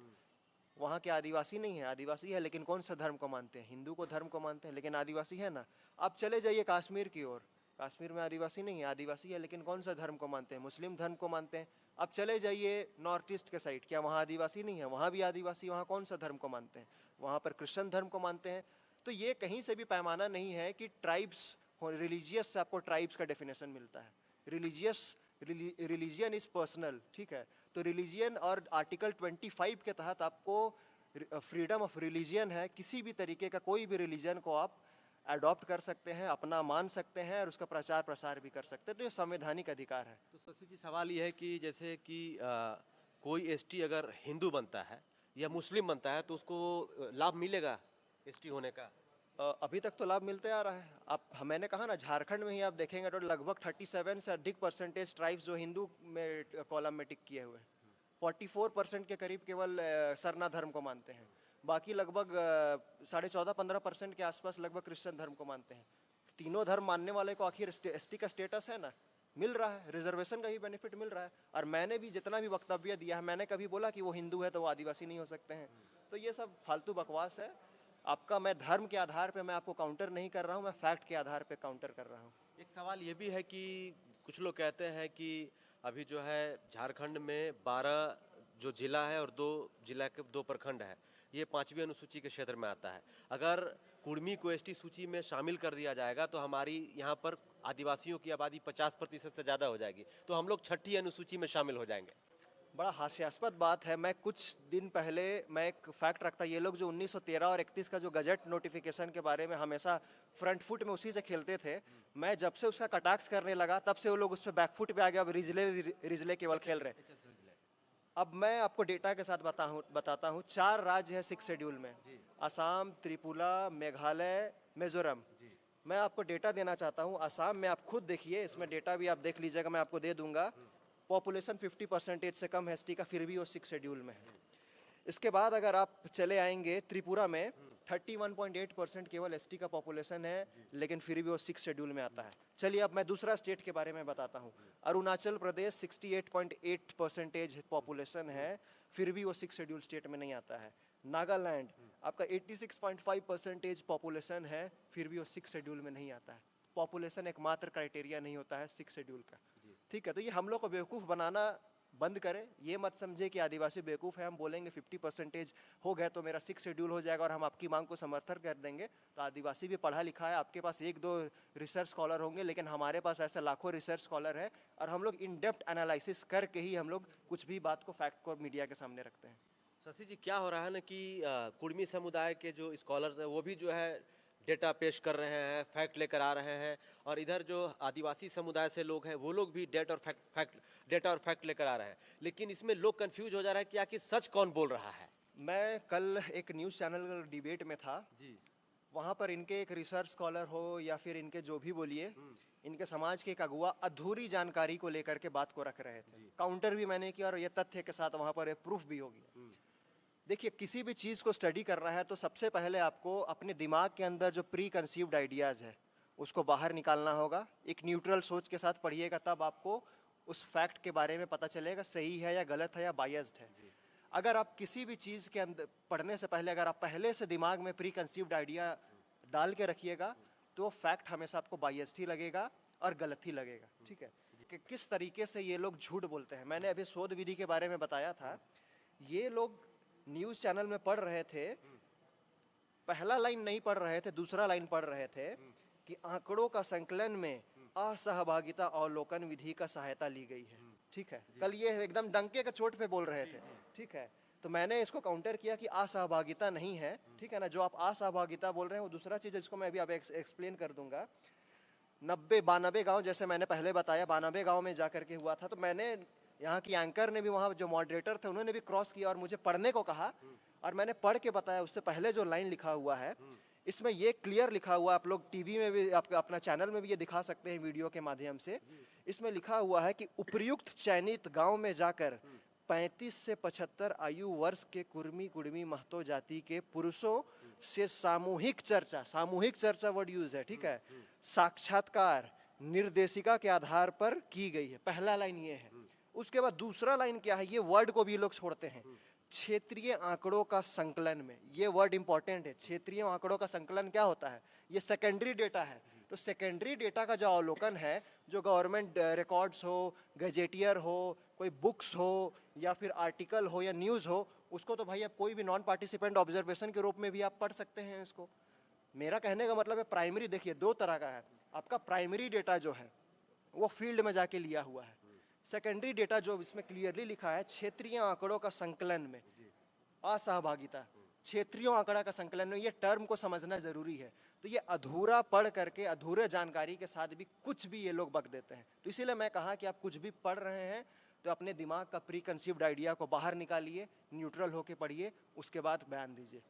वहाँ के आदिवासी नहीं है, आदिवासी है लेकिन कौन सा धर्म को मानते हैं? हिंदू को धर्म को मानते हैं, लेकिन आदिवासी है ना। आप चले जाइए कश्मीर की ओर, कश्मीर में आदिवासी नहीं है, आदिवासी है लेकिन कौन सा धर्म को मानते हैं? मुस्लिम धर्म को मानते हैं। अब चले जाइए नॉर्थ ईस्ट के साइड, क्या वहाँ आदिवासी नहीं है? वहाँ भी आदिवासी, वहाँ कौन सा धर्म को मानते हैं? वहाँ पर क्रिश्चियन धर्म को मानते हैं। तो ये कहीं से भी पैमाना नहीं है कि ट्राइब्स, रिलीजियस से आपको ट्राइब्स का डेफिनेशन मिलता है। रिलीजियन इज पर्सनल, ठीक है। तो रिलीजियन और आर्टिकल 25 के तहत आपको फ्रीडम ऑफ रिलीजियन है। किसी भी तरीके का कोई भी रिलीजन को आप अडॉप्ट कर सकते हैं, अपना मान सकते हैं और उसका प्रचार प्रसार भी कर सकते हैं। तो ये संवैधानिक अधिकार है। तो शशि जी, सवाल ये है कि जैसे कि कोई एसटी अगर हिंदू बनता है या मुस्लिम बनता है तो उसको लाभ मिलेगा एसटी होने का? अभी तक तो लाभ मिलते आ रहा है। आप, मैंने कहा ना, झारखंड में ही आप देखेंगे तो लगभग 37 से अधिक परसेंटेज ट्राइब्स जो हिंदू में कॉलम में टिक किए हुए हैं। 44% के करीब केवल सरना धर्म को मानते हैं। बाकी लगभग 14.5-15% के आसपास लगभग क्रिश्चियन धर्म को मानते हैं। तीनों धर्म मानने वाले को आखिर एसटी का स्टेटस है ना। मिल रहा है, रिजर्वेशन का भी बेनिफिट मिल रहा है। और मैंने भी जितना भी वक्तव्य दिया है, मैंने कभी बोला कि वो हिंदू है तो वो आदिवासी नहीं हो सकते हैं? तो ये सब फालतू बकवास है आपका। मैं धर्म के आधार पे मैं आपको काउंटर नहीं कर रहा हूँ, मैं फैक्ट के आधार पे काउंटर कर रहा हूँ। एक सवाल ये भी है कि कुछ लोग कहते हैं कि अभी जो है झारखंड में 12 जो जिला है और 2 जिला के 2 प्रखंड है, ये 5वीं अनुसूची के क्षेत्र में आता है। अगर कुर्मी को एसटी सूची में शामिल कर दिया जाएगा तो हमारी यहाँ पर आदिवासियों की आबादी 50% से ज़्यादा हो जाएगी, तो हम लोग 6ठी अनुसूची में शामिल हो जाएंगे। बड़ा हास्यास्पद बात है। मैं कुछ दिन पहले मैं एक फैक्ट रखता, ये लोग जो 1913 और 31 का जो गजट नोटिफिकेशन के बारे में हमेशा फ्रंट फुट में उसी से खेलते थे, मैं जब से उसका कटाक्ष करने लगा तब से वो लोग उस पर बैक फुट पे आ गया। अब रिजले केवल खेल रहे। अब मैं आपको डेटा के साथ बताता हूँ 4 राज्य है 6 शेड्यूल में, असम, त्रिपुरा, मेघालय, मिजोरम। मैं आपको डेटा देना चाहता हूँ। असम में आप खुद देखिए, इसमें डेटा भी आप देख लीजिएगा, मैं आपको दे दूंगा। पॉपुलेशन 50% से कम है एसटी का, फिर भी वो 6 शेड्यूल में है। इसके बाद अगर आप चले आएंगे त्रिपुरा में 31.8% केवल एसटी का पॉपुलेशन है, लेकिन फिर भी वो 6 शेड्यूल में आता है। चलिए अब मैं दूसरा स्टेट के बारे में बताता हूँ। अरुणाचल प्रदेश 68.8% पॉपुलेशन है, फिर भी वो 6 शेड्यूल स्टेट में नहीं आता है। नागालैंड आपका 86.5% पॉपुलेशन है, फिर भी वो 6 शेड्यूल में नहीं आता है। पॉपुलेशन एकमात्र क्राइटेरिया नहीं होता है 6 शेड्यूल का, ठीक है? तो ये हम लोग को बेवकूफ़ बनाना बंद करें। ये मत समझे कि आदिवासी बेवकूफ़ है, हम बोलेंगे 50% हो गए तो मेरा 6 शेड्यूल हो जाएगा और हम आपकी मांग को समर्थन कर देंगे। तो आदिवासी भी पढ़ा लिखा है, आपके पास 1-2 रिसर्च स्कॉलर होंगे, लेकिन हमारे पास ऐसे लाखों रिसर्च स्कॉलर है और हम लोग इन डेप्थ एनालिसिस करके ही हम लोग कुछ भी बात को, फैक्ट को मीडिया के सामने रखते हैं। शशि जी, क्या हो रहा है ना कि कुर्मी समुदाय के जो स्कॉलर्स हैं वो भी जो है डेटा पेश कर रहे हैं, फैक्ट लेकर आ रहे हैं, और इधर जो आदिवासी समुदाय से लोग हैं वो लोग भी डेटा और फैक्ट लेकर आ रहे हैं। लेकिन इसमें लोग कंफ्यूज हो जा रहे हैं कि आखिर सच कौन बोल रहा है। मैं कल एक न्यूज़ चैनल डिबेट में था जी। वहाँ पर इनके एक रिसर्च स्कॉलर हो या फिर इनके जो भी बोलिए, इनके समाज के एक अगुआ अधूरी जानकारी को लेकर के बात को रख रहे थे। काउंटर भी मैंने किया और ये तथ्य के साथ वहाँ पर एक प्रूफ भी हो गया। देखिए, किसी भी चीज़ को स्टडी कर रहा है तो सबसे पहले आपको अपने दिमाग के अंदर जो प्री कंसीव्ड आइडियाज़ है उसको बाहर निकालना होगा। एक न्यूट्रल सोच के साथ पढ़िएगा, तब आपको उस फैक्ट के बारे में पता चलेगा सही है या गलत है या बायस्ड है। अगर आप किसी भी चीज़ के अंदर पढ़ने से पहले अगर आप पहले से दिमाग में प्री कंसीव्ड आइडिया डाल के रखिएगा तो वो फैक्ट हमेशा आपको बायस्ड ही लगेगा और गलत ही लगेगा, ठीक है? कि किस तरीके से ये लोग झूठ बोलते हैं। मैंने अभी शोध विधि के बारे में बताया था। ये लोग न्यूज़ चैनल में पढ़ रहे थे, पहला लाइन नहीं पढ़ रहे थे, दूसरा लाइन पढ़ रहे थे कि आंकड़ों का संकलन में असहभागिता अवलोकन विधि का सहायता ली गई है, ठीक है? कल ये एकदम डंके के चोट पे बोल रहे थे, ठीक है? तो मैंने इसको काउंटर किया कि असहभागिता नहीं है, ठीक है ना? जो आप असहभागिता बोल रहे हैं वो दूसरा चीज़, इसको मैं अभी अब एक्सप्लेन कर दूंगा। 92 गांव, जैसे मैंने पहले बताया, 92 गांव में जाकर के हुआ था। तो मैंने यहाँ की एंकर ने भी, वहाँ जो मॉडरेटर थे उन्होंने भी क्रॉस किया और मुझे पढ़ने को कहा और मैंने पढ़ के बताया। उससे पहले जो लाइन लिखा हुआ है इसमें ये क्लियर लिखा हुआ, आप लोग टीवी में भी, आपका अपना चैनल में भी ये दिखा सकते हैं वीडियो के माध्यम से। इसमें लिखा हुआ है कि उपर्युक्त चयनित गांव में जाकर 35 से 75 आयु वर्ष के कुर्मी कुर्मी महतो जाति के पुरुषों से सामूहिक चर्चा वर्ड यूज है, ठीक है, साक्षात्कार निर्देशिका के आधार पर की गई है। पहला लाइन ये है। उसके बाद दूसरा लाइन क्या है, ये वर्ड को भी लोग छोड़ते हैं। क्षेत्रीय आंकड़ों का संकलन में, ये वर्ड इंपॉर्टेंट है। क्षेत्रीय आंकड़ों का संकलन क्या होता है? ये सेकेंडरी डेटा है। तो सेकेंडरी डेटा का जो अवलोकन है, जो गवर्नमेंट रिकॉर्ड्स हो, गजेटियर हो, कोई बुक्स हो या फिर आर्टिकल हो या न्यूज़ हो, उसको तो भाई आप कोई भी नॉन पार्टिसिपेंट ऑब्जर्वेशन के रूप में भी आप पढ़ सकते हैं इसको। मेरा कहने का मतलब है प्राइमरी, देखिए 2 तरह का है। आपका प्राइमरी डेटा जो है वो फील्ड में जाके लिया हुआ है। सेकेंडरी डेटा जो इसमें क्लियरली लिखा है, क्षेत्रीय आंकड़ों का संकलन में असहभागिता, क्षेत्रीय आंकड़ा का संकलन में, ये टर्म को समझना जरूरी है। तो ये अधूरा पढ़ करके, अधूरे जानकारी के साथ भी कुछ भी ये लोग बक देते हैं। तो इसीलिए मैं कहा कि आप कुछ भी पढ़ रहे हैं तो अपने दिमाग का प्री कंसीव्ड आइडिया को बाहर निकालिए, न्यूट्रल होके पढ़िए, उसके बाद बयान दीजिए।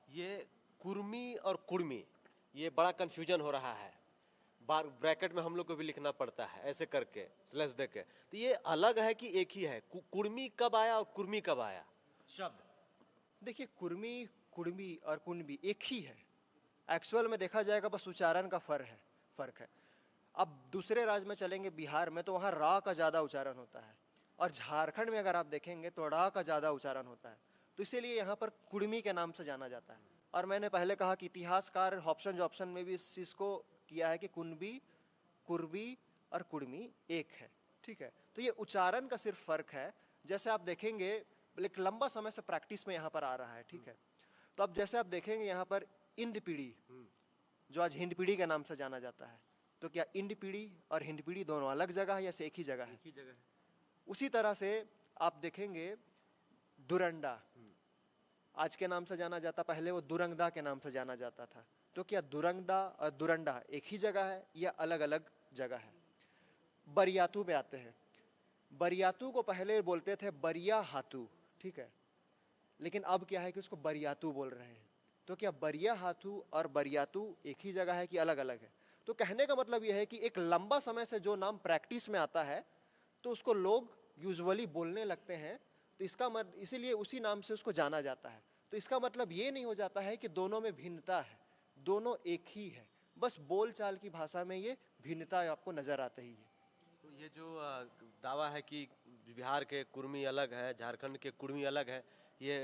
ये कुर्मी और कुर्मी, ये बड़ा कंफ्यूजन हो रहा है। बार ब्रैकेट में हम लोग को भी लिखना पड़ता है ऐसे करके, स्लैश दे के। तो ये अलग है कि एक ही है? कुर्मी कब आया और कुर्मी कब आया शब्द? देखिए, कुर्मी, कुर्मी और कुणबी एक ही है। एक्चुअल में देखा जाएगा, बस उच्चारण का फर्क है। अब दूसरे राज्य में चलेंगे बिहार में तो वहाँ रा का ज़्यादा उच्चारण होता है, और झारखंड में अगर आप देखेंगे तो ड़ा का ज़्यादा उच्चारण होता है। तो इसीलिए यहाँ पर कुड़मी के नाम से जाना जाता है। और मैंने पहले कहा कि इतिहासकार ऑप्शन में भी इस चीज़ को किया है कि कुनबी, कुर्बी और कुड़मी एक है, ठीक है। तो ये उच्चारण का सिर्फ फर्क है। जैसे आप देखेंगे एक लंबा समय से प्रैक्टिस में यहाँ पर आ रहा है, ठीक है। तो अब जैसे आप देखेंगे यहाँ पर इंद पीढ़ी, जो आज हिंद पीढ़ी के नाम से जाना जाता है, तो क्या इंड पीढ़ी और हिंद पीढ़ी दोनों अलग जगह है या से एक ही जगह है? एक ही जगह है। उसी तरह से आप देखेंगे दुरंडा आज के नाम से जाना जाता, पहले वो दुरंगदा के नाम से जाना जाता था। तो क्या दुरंगदा और दुरंडा एक ही जगह है या अलग अलग जगह है? बरियातू पे आते हैं। बरियातू को पहले बोलते थे बरिया हाथू, ठीक है, लेकिन अब क्या है कि उसको बरियातू बोल रहे हैं। तो क्या बरिया हाथू और बरियातू एक ही जगह है कि अलग अलग है? तो कहने का मतलब यह है कि एक लंबा समय से जो नाम प्रैक्टिस में आता है तो उसको लोग यूजुअली बोलने लगते हैं, तो इसका इसीलिए उसी नाम से उसको जाना जाता है। तो इसका मतलब ये नहीं हो जाता है कि दोनों में भिन्नता है, दोनों एक ही है, बस बोलचाल की भाषा में ये भिन्नता आपको नजर आती ही है। तो ये जो दावा है कि बिहार के कुर्मी अलग है, झारखंड के कुर्मी अलग है, ये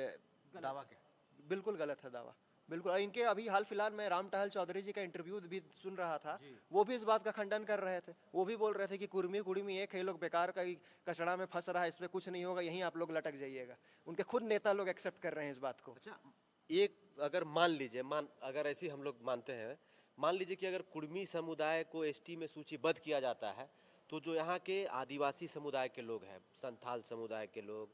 दावा क्या? बिल्कुल गलत है दावा, बिल्कुल। और इनके अभी हाल फिलहाल में राम टहल चौधरी जी का इंटरव्यू भी सुन रहा था, वो भी इस बात का खंडन कर रहे थे। वो भी बोल रहे थे कि कुर्मी कुर्मी एक है, लोग बेकार का कचड़ा में फंस रहा है, इसमें कुछ नहीं होगा, यहीं आप लोग लटक जाइएगा। उनके खुद नेता लोग एक्सेप्ट कर रहे हैं इस बात को। अच्छा, एक अगर मान लीजिए, अगर ऐसे हम लोग मानते हैं, मान लीजिए कि अगर कुर्मी समुदाय को एसटी में सूचीबद्ध किया जाता है, तो जो यहाँ के आदिवासी समुदाय के लोग हैं, संथाल समुदाय के लोग,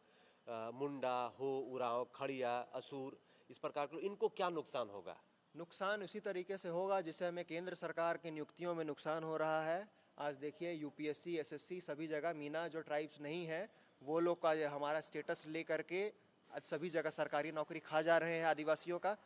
मुंडा, हो, उरांव, खड़िया, असुर, इस प्रकार के, इनको क्या नुकसान होगा? नुकसान उसी तरीके से होगा जिससे हमें केंद्र सरकार की नियुक्तियों में नुकसान हो रहा है। आज देखिए यूपीएससी, एसएससी सभी जगह मीना जो ट्राइब्स नहीं है वो लोग का हमारा स्टेटस ले करके आज सभी जगह सरकारी नौकरी खा जा रहे हैं आदिवासियों का।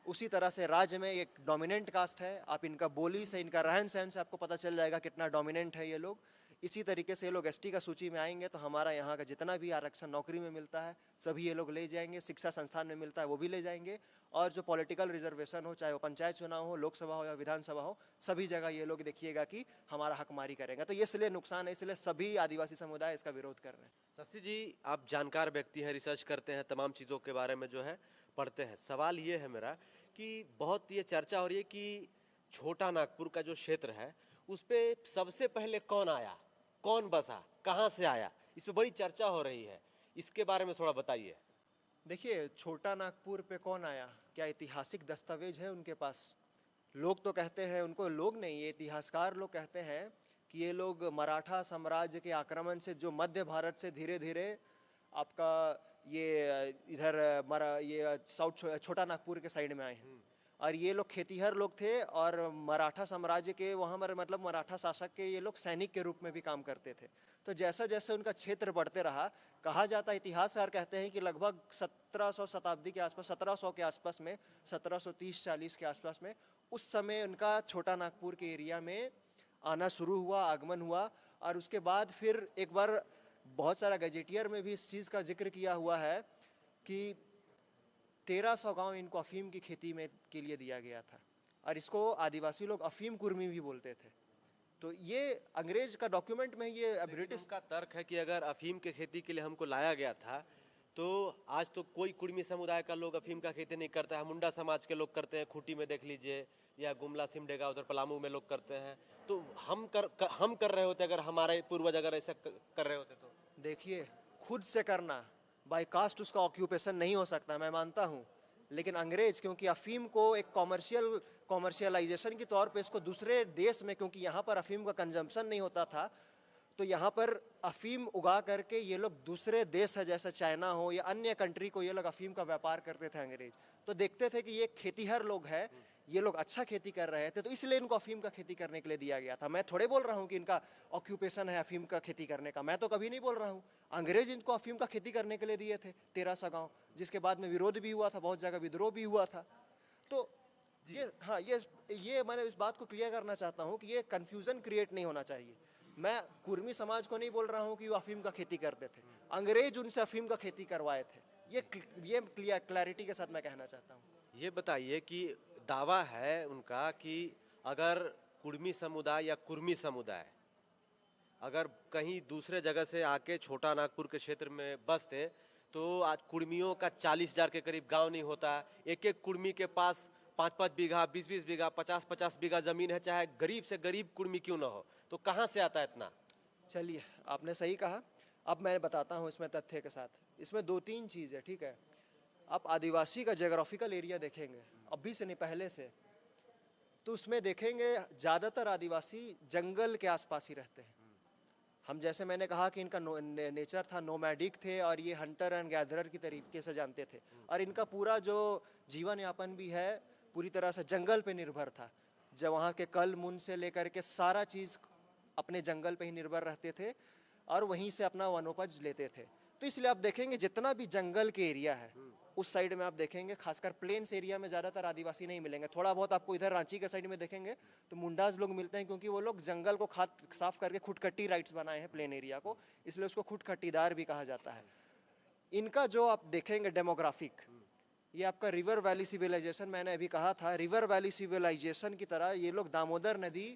उसी तरह से राज्य में एक डोमिनेंट कास्ट है, आप इनका बोली से, इनका रहन सहन से आपको पता चल जाएगा कितना डोमिनेंट है ये लोग। इसी तरीके से ये लोग एसटी का सूची में आएंगे तो हमारा यहाँ का जितना भी आरक्षण नौकरी में मिलता है सभी ये लोग ले जाएंगे, शिक्षा संस्थान में मिलता है वो भी ले जाएंगे, और जो पॉलिटिकल रिजर्वेशन हो, चाहे वो पंचायत चुनाव हो, लोकसभा हो या विधानसभा हो, सभी जगह ये लोग देखिएगा कि हमारा हकमारी करेंगे। तो ये इसलिए नुकसान है, इसलिए सभी आदिवासी समुदाय इसका विरोध कर रहे हैं। शशि जी, आप जानकार व्यक्ति हैं, रिसर्च करते हैं, तमाम चीज़ों के बारे में जो है पढ़ते हैं। सवाल ये है मेरा कि बहुत ये चर्चा हो रही है कि छोटा नागपुर का जो क्षेत्र है उस पर सबसे पहले कौन आया, कौन बसा, कहाँ से आया, इस पर बड़ी चर्चा हो रही है, इसके बारे में थोड़ा बताइए। देखिए, छोटा नागपुर पे कौन आया, क्या ऐतिहासिक दस्तावेज है उनके पास? लोग तो कहते हैं, उनको लोग नहीं, ये इतिहासकार लोग कहते हैं कि ये लोग मराठा साम्राज्य के आक्रमण से जो मध्य भारत से धीरे धीरे आपका ये इधर ये साउथ छोटा नागपुर के साइड में आए हैं, और ये लोग खेतीहर लोग थे, और मराठा साम्राज्य के वहाँ पर मतलब मराठा शासक के ये लोग सैनिक के रूप में भी काम करते थे। तो जैसा जैसे उनका क्षेत्र बढ़ते रहा, कहा जाता है, इतिहासकार कहते हैं कि लगभग 1700 शताब्दी के आसपास, 1700 के आसपास में, 1730-40 के आसपास में, उस समय उनका छोटा नागपुर के एरिया में आना शुरू हुआ, आगमन हुआ। और उसके बाद फिर एक बार बहुत सारा गजेटियर में भी इस चीज़ का जिक्र किया हुआ है कि 1300 गांव इनको अफीम की खेती में के लिए दिया गया था, और इसको आदिवासी लोग अफीम कुर्मी भी बोलते थे। तो ये अंग्रेज का डॉक्यूमेंट में ये ब्रिटिश का तर्क है कि अगर अफीम के खेती के लिए हमको लाया गया था, तो आज तो कोई कुर्मी समुदाय का लोग अफीम का खेती नहीं करता है, मुंडा समाज के लोग करते हैं, खूंटी में देख लीजिए, या गुमला सिमडेगा उधर पलामू में लोग करते हैं। तो हम कर रहे होते, अगर हमारे पूर्वज अगर ऐसा कर रहे होते तो। देखिए, खुद से करना बाय कास्ट उसका ऑक्यूपेशन नहीं हो सकता, मैं मानता हूँ, लेकिन अंग्रेज क्योंकि अफीम को एक कॉमर्शियलाइजेशन के तौर पे इसको दूसरे देश में, क्योंकि यहाँ पर अफीम का कंजम्पशन नहीं होता था, तो यहाँ पर अफीम उगा करके ये लोग दूसरे देश है जैसे चाइना हो या अन्य कंट्री को ये लोग अफीम का व्यापार करते थे अंग्रेज। तो देखते थे कि ये खेतीहर लोग हैं, ये लोग अच्छा खेती कर रहे थे, तो इसलिए इनको अफीम का खेती करने के लिए दिया गया था। मैं थोड़े बोल रहा हूँ कि इनका ऑक्यूपेशन है अफीम का खेती करने का, मैं तो कभी नहीं बोल रहा हूँ। अंग्रेज इनको अफीम का खेती करने के लिए दिए थे 1300 गाँव, जिसके बाद में विरोध भी हुआ था, बहुत जगह विद्रोह भी हुआ था। तो ये हाँ, ये मैंने इस बात को क्लियर करना चाहता हूँ कि ये कन्फ्यूज़न क्रिएट नहीं होना चाहिए। मैं कुर्मी समाज को नहीं बोल रहा हूँ कि वो अफीम का खेती करते थे, अंग्रेज उनसे अफीम का खेती करवाए थे। ये क्लैरिटी के साथ मैं कहना चाहता हूँ। ये बताइए कि दावा है उनका कि अगर कुड़मी समुदाय या कुर्मी समुदाय अगर कहीं दूसरे जगह से आके छोटा नागपुर के क्षेत्र में बसते तो आज कुड़मियों का 40,000 के करीब गांव नहीं होता। एक एक कुड़मी के पास 5-5 बीघा, 20-20 बीघा, 50-50 बीघा जमीन है, चाहे गरीब से गरीब कुड़मी क्यों ना हो, तो कहाँ से आता है इतना? चलिए, आपने सही कहा। अब मैं बताता हूँ इसमें तथ्य के साथ। इसमें 2-3 चीज़ है, ठीक है। आप आदिवासी का जोग्राफिकल एरिया देखेंगे अभी से नहीं पहले से, तो उसमें देखेंगे ज़्यादातर आदिवासी जंगल के आसपास ही रहते हैं। हम जैसे मैंने कहा कि इनका नेचर था, नोमैडिक थे और ये हंटर एंड गैदरर की तरीके से जानते थे, और इनका पूरा जो जीवन यापन भी है पूरी तरह से जंगल पे निर्भर था। जब वहाँ के कल मुन से लेकर के सारा चीज़ अपने जंगल पे ही निर्भर रहते थे और वहीं से अपना वनोपज लेते थे। तो इसलिए आप देखेंगे जितना भी जंगल के एरिया है उस साइड में आप देखेंगे खासकर प्लेन्स एरिया में ज़्यादातर आदिवासी नहीं मिलेंगे। थोड़ा बहुत आपको इधर रांची के साइड में देखेंगे तो मुंडाज लोग मिलते हैं, क्योंकि वो लोग जंगल को साफ करके खुटकट्टी राइट्स बनाए हैं प्लेन एरिया को, इसलिए उसको खुटकट्टीदार भी कहा जाता है। इनका जो आप देखेंगे डेमोग्राफिक, ये आपका रिवर वैली सिविलाइजेशन, मैंने अभी कहा था रिवर वैली सिविलाइजेशन की तरह ये लोग दामोदर नदी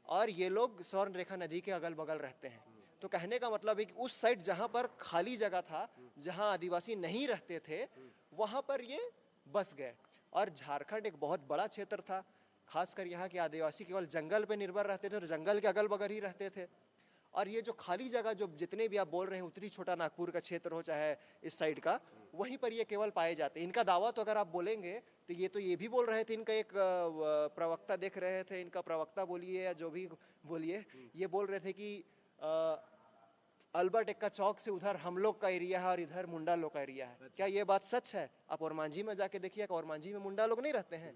और ये लोग स्वर्ण रेखा नदी के अगल बगल रहते हैं। तो कहने का मतलब है कि उस साइड जहाँ पर खाली जगह था, जहाँ आदिवासी नहीं रहते थे, वहाँ पर ये बस गए। और झारखंड एक बहुत बड़ा क्षेत्र था, खासकर यहाँ के आदिवासी केवल जंगल पे निर्भर रहते थे और जंगल के अगल बगल ही रहते थे। और ये जो खाली जगह जो जितने भी आप बोल रहे हैं, उत्तरी छोटा नागपुर का क्षेत्र हो चाहे इस साइड का, वहीं पर ये केवल पाए जाते हैं। इनका दावा तो अगर आप बोलेंगे तो ये भी बोल रहे थे, इनका एक प्रवक्ता देख रहे थे, इनका प्रवक्ता बोलिए या जो भी बोलिए, ये बोल रहे थे कि अल्बर्ट एक्का चौक से उधर हम लोग का एरिया है और इधर मुंडा लोग का एरिया है। क्या ये बात सच है? आप ओरमांझी में जाके देखिए, ओरमांझी में मुंडा लोग नहीं रहते हैं।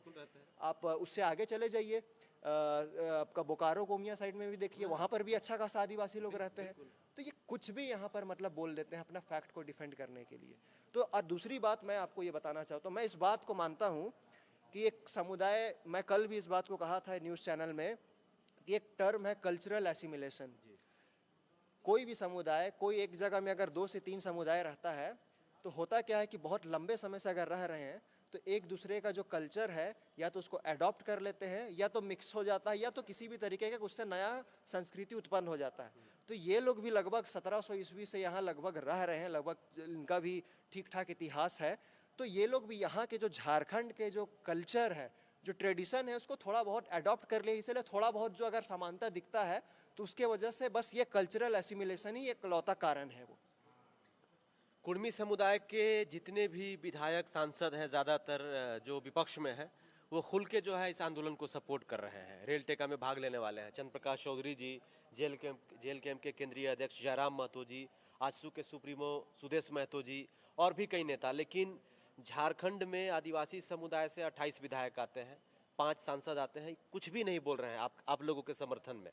आप उससे आगे चले जाइए, आपका बोकारो गोमिया साइड में भी देखिए, वहाँ पर भी अच्छा खासा आदिवासी लोग रहते हैं। तो ये कुछ भी यहाँ पर मतलब बोल देते हैं अपना फैक्ट को डिफेंड करने के लिए। तो दूसरी बात मैं आपको ये बताना चाहता हूँ, मैं इस बात को मानता हूँ कि एक समुदाय, मैं कल भी इस बात को कहा था न्यूज़ चैनल में कि एक टर्म है कल्चरल एसिमिलेशन। कोई भी समुदाय, कोई एक जगह में अगर 2 से 3 समुदाय रहता है तो होता क्या है कि बहुत लंबे समय से अगर रह रहे हैं तो एक दूसरे का जो कल्चर है या तो उसको अडॉप्ट कर लेते हैं, या तो मिक्स हो जाता है, या तो किसी भी तरीके का उससे नया संस्कृति उत्पन्न हो जाता है। तो ये लोग भी लगभग 1700 ईस्वी से यहाँ लगभग रह रहे हैं, लगभग इनका भी ठीक ठाक इतिहास है। तो ये लोग भी यहाँ के जो झारखंड के जो कल्चर है, जो ट्रेडिशन है, उसको थोड़ा बहुत अडॉप्ट कर लिए, इसलिए थोड़ा बहुत जो अगर समानता दिखता है तो उसके वजह से बस ये कल्चरल एसिमिलेशन ही एक लौता कारण है। वो कुड़मी समुदाय के जितने भी विधायक सांसद हैं, ज़्यादातर जो विपक्ष में है, वो खुल के जो है इस आंदोलन को सपोर्ट कर रहे हैं, रेल टेका में भाग लेने वाले हैं। चंद्र प्रकाश चौधरी जी, जेल कैंप के केंद्रीय अध्यक्ष जयराम महतो जी, आजसू के सुप्रीमो सुदेश महतो जी और भी कई नेता। लेकिन झारखंड में आदिवासी समुदाय से 28 विधायक आते हैं, 5 सांसद आते हैं, कुछ भी नहीं बोल रहे हैं आप लोगों के समर्थन में।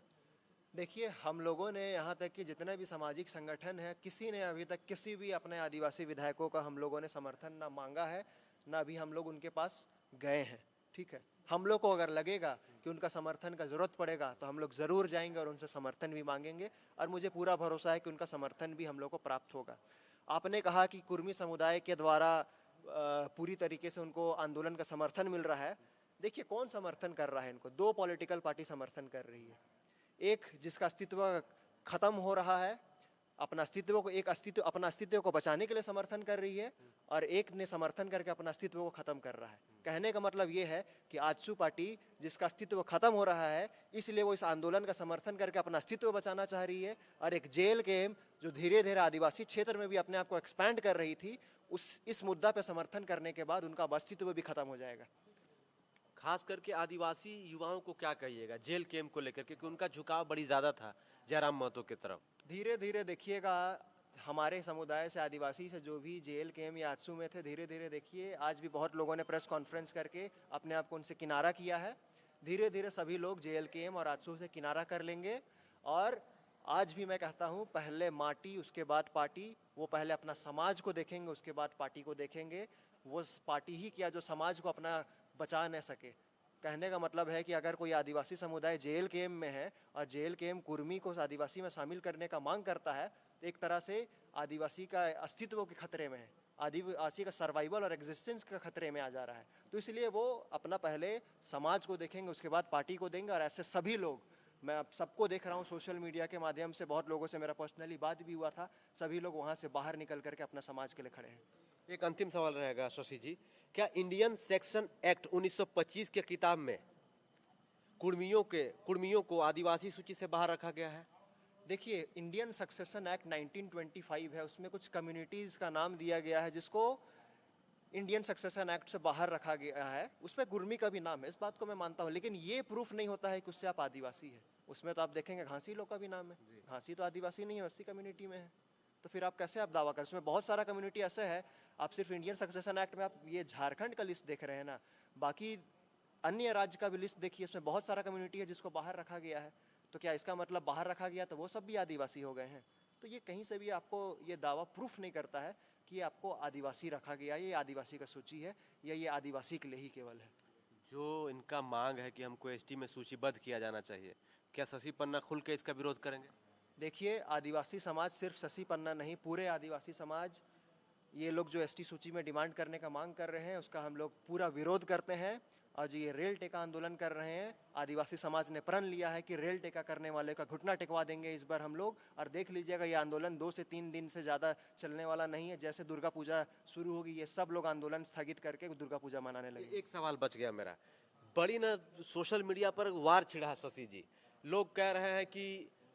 देखिए, हम लोगों ने यहाँ तक कि जितने भी सामाजिक संगठन हैं, किसी ने अभी तक किसी भी अपने आदिवासी विधायकों का हम लोगों ने समर्थन ना मांगा है, ना भी हम लोग उनके पास गए हैं। ठीक है, हम लोग को अगर लगेगा कि उनका समर्थन का ज़रूरत पड़ेगा तो हम लोग ज़रूर जाएंगे और उनसे समर्थन भी मांगेंगे, और मुझे पूरा भरोसा है कि उनका समर्थन भी हम लोग को प्राप्त होगा। आपने कहा कि कुर्मी समुदाय के द्वारा पूरी तरीके से उनको आंदोलन का समर्थन मिल रहा है। देखिए, कौन समर्थन कर रहा है इनको? 2 पॉलिटिकल पार्टी समर्थन कर रही है। एक जिसका अस्तित्व खत्म हो रहा है, अपना अस्तित्व को बचाने के लिए समर्थन कर रही है, और एक ने समर्थन करके अपना अस्तित्व को खत्म कर रहा है। कहने का मतलब ये है कि आजसू पार्टी जिसका अस्तित्व खत्म हो रहा है, इसलिए वो इस आंदोलन का समर्थन करके अपना अस्तित्व बचाना चाह रही है। और एक जेल गेम जो धीरे धीरे आदिवासी क्षेत्र में भी अपने आप को एक्सपैंड कर रही थी, इस मुद्दा पे समर्थन करने के बाद उनका अस्तित्व भी खत्म हो जाएगा। खास करके आदिवासी युवाओं को क्या कहिएगा जेल कैंप को लेकर, क्योंकि उनका झुकाव बड़ी ज़्यादा था जयराम महतो की तरफ। धीरे धीरे देखिएगा, हमारे समुदाय से आदिवासी से जो भी जेल कैंप या आजसू में थे, धीरे धीरे देखिए आज भी बहुत लोगों ने प्रेस कॉन्फ्रेंस करके अपने आप को उनसे किनारा किया है। धीरे धीरे सभी लोग जेल कैंप और आजसू से किनारा कर लेंगे। और आज भी मैं कहता हूँ, पहले माटी उसके बाद पार्टी। वो पहले अपना समाज को देखेंगे, उसके बाद पार्टी को देखेंगे। वो पार्टी ही क्या जो समाज को अपना बचा न सके। कहने का मतलब है कि अगर कोई आदिवासी समुदाय जेल कैंप में है और जेल कैंप कुर्मी को आदिवासी में शामिल करने का मांग करता है, तो एक तरह से आदिवासी का अस्तित्व के खतरे में है। आदिवासी का सर्वाइवल और एग्जिस्टेंस का खतरे में आ जा रहा है। तो इसलिए वो अपना पहले समाज को देखेंगे, उसके बाद पार्टी को देंगे। और ऐसे सभी लोग, मैं अब सबको देख रहा हूँ सोशल मीडिया के माध्यम से, बहुत लोगों से मेरा पर्सनली बात भी हुआ था, सभी लोग वहाँ से बाहर निकल करके अपना समाज के लिए खड़े हैं। एक अंतिम सवाल रहेगा शशि जी, क्या इंडियन सेक्शन एक्ट 1925 के किताब में कुर्मियों को आदिवासी सूची से बाहर रखा गया है? देखिए, इंडियन सक्सेशन एक्ट 1925 है, उसमें कुछ कम्युनिटीज़ का नाम दिया गया है जिसको इंडियन सक्सेशन एक्ट से बाहर रखा गया है। उसमें गुर्मी का भी नाम है, इस बात को मैं मानता हूँ, लेकिन ये प्रूफ नहीं होता है कि उससे आप आदिवासी है। उसमें तो आप देखेंगे घासी लोग का भी नाम है, घासी तो आदिवासी नहीं है, उसी कम्युनिटी में है। तो फिर आप कैसे आप दावा कर, उसमें बहुत सारा कम्युनिटी ऐसे है। आप सिर्फ इंडियन सक्सेशन एक्ट में आप ये झारखंड का लिस्ट देख रहे हैं ना, बाकी अन्य राज्य का भी लिस्ट देखिए, इसमें बहुत सारा कम्युनिटी है जिसको बाहर रखा गया है। तो क्या इसका मतलब बाहर रखा गया तो वो सब भी आदिवासी हो गए हैं? तो ये कहीं से भी आपको ये दावा प्रूफ नहीं करता है कि ये आपको आदिवासी रखा गया, ये आदिवासी का सूची है या ये आदिवासी के लिए ही केवल है। जो इनका मांग है कि हमको एसटी में सूचीबद्ध किया जाना चाहिए, क्या शशि पन्ना खुल के इसका विरोध करेंगे? देखिए, आदिवासी समाज सिर्फ शशि पन्ना नहीं, पूरे आदिवासी समाज ये लोग जो एसटी सूची में डिमांड करने का मांग कर रहे हैं उसका हम लोग पूरा विरोध करते हैं। और जो ये रेल टेका आंदोलन कर रहे हैं, आदिवासी समाज ने प्रण लिया है कि रेल टेका करने वाले का घुटना टेकवा देंगे इस बार हम लोग। और देख लीजिएगा, ये आंदोलन 2 से 3 दिन से ज़्यादा चलने वाला नहीं है। जैसे दुर्गा पूजा शुरू होगी, ये सब लोग आंदोलन स्थगित करके दुर्गा पूजा मनाने लगे। एक सवाल बच गया मेरा, बड़ी ना सोशल मीडिया पर वार छिड़ा है शशि जी। लोग कह रहे हैं कि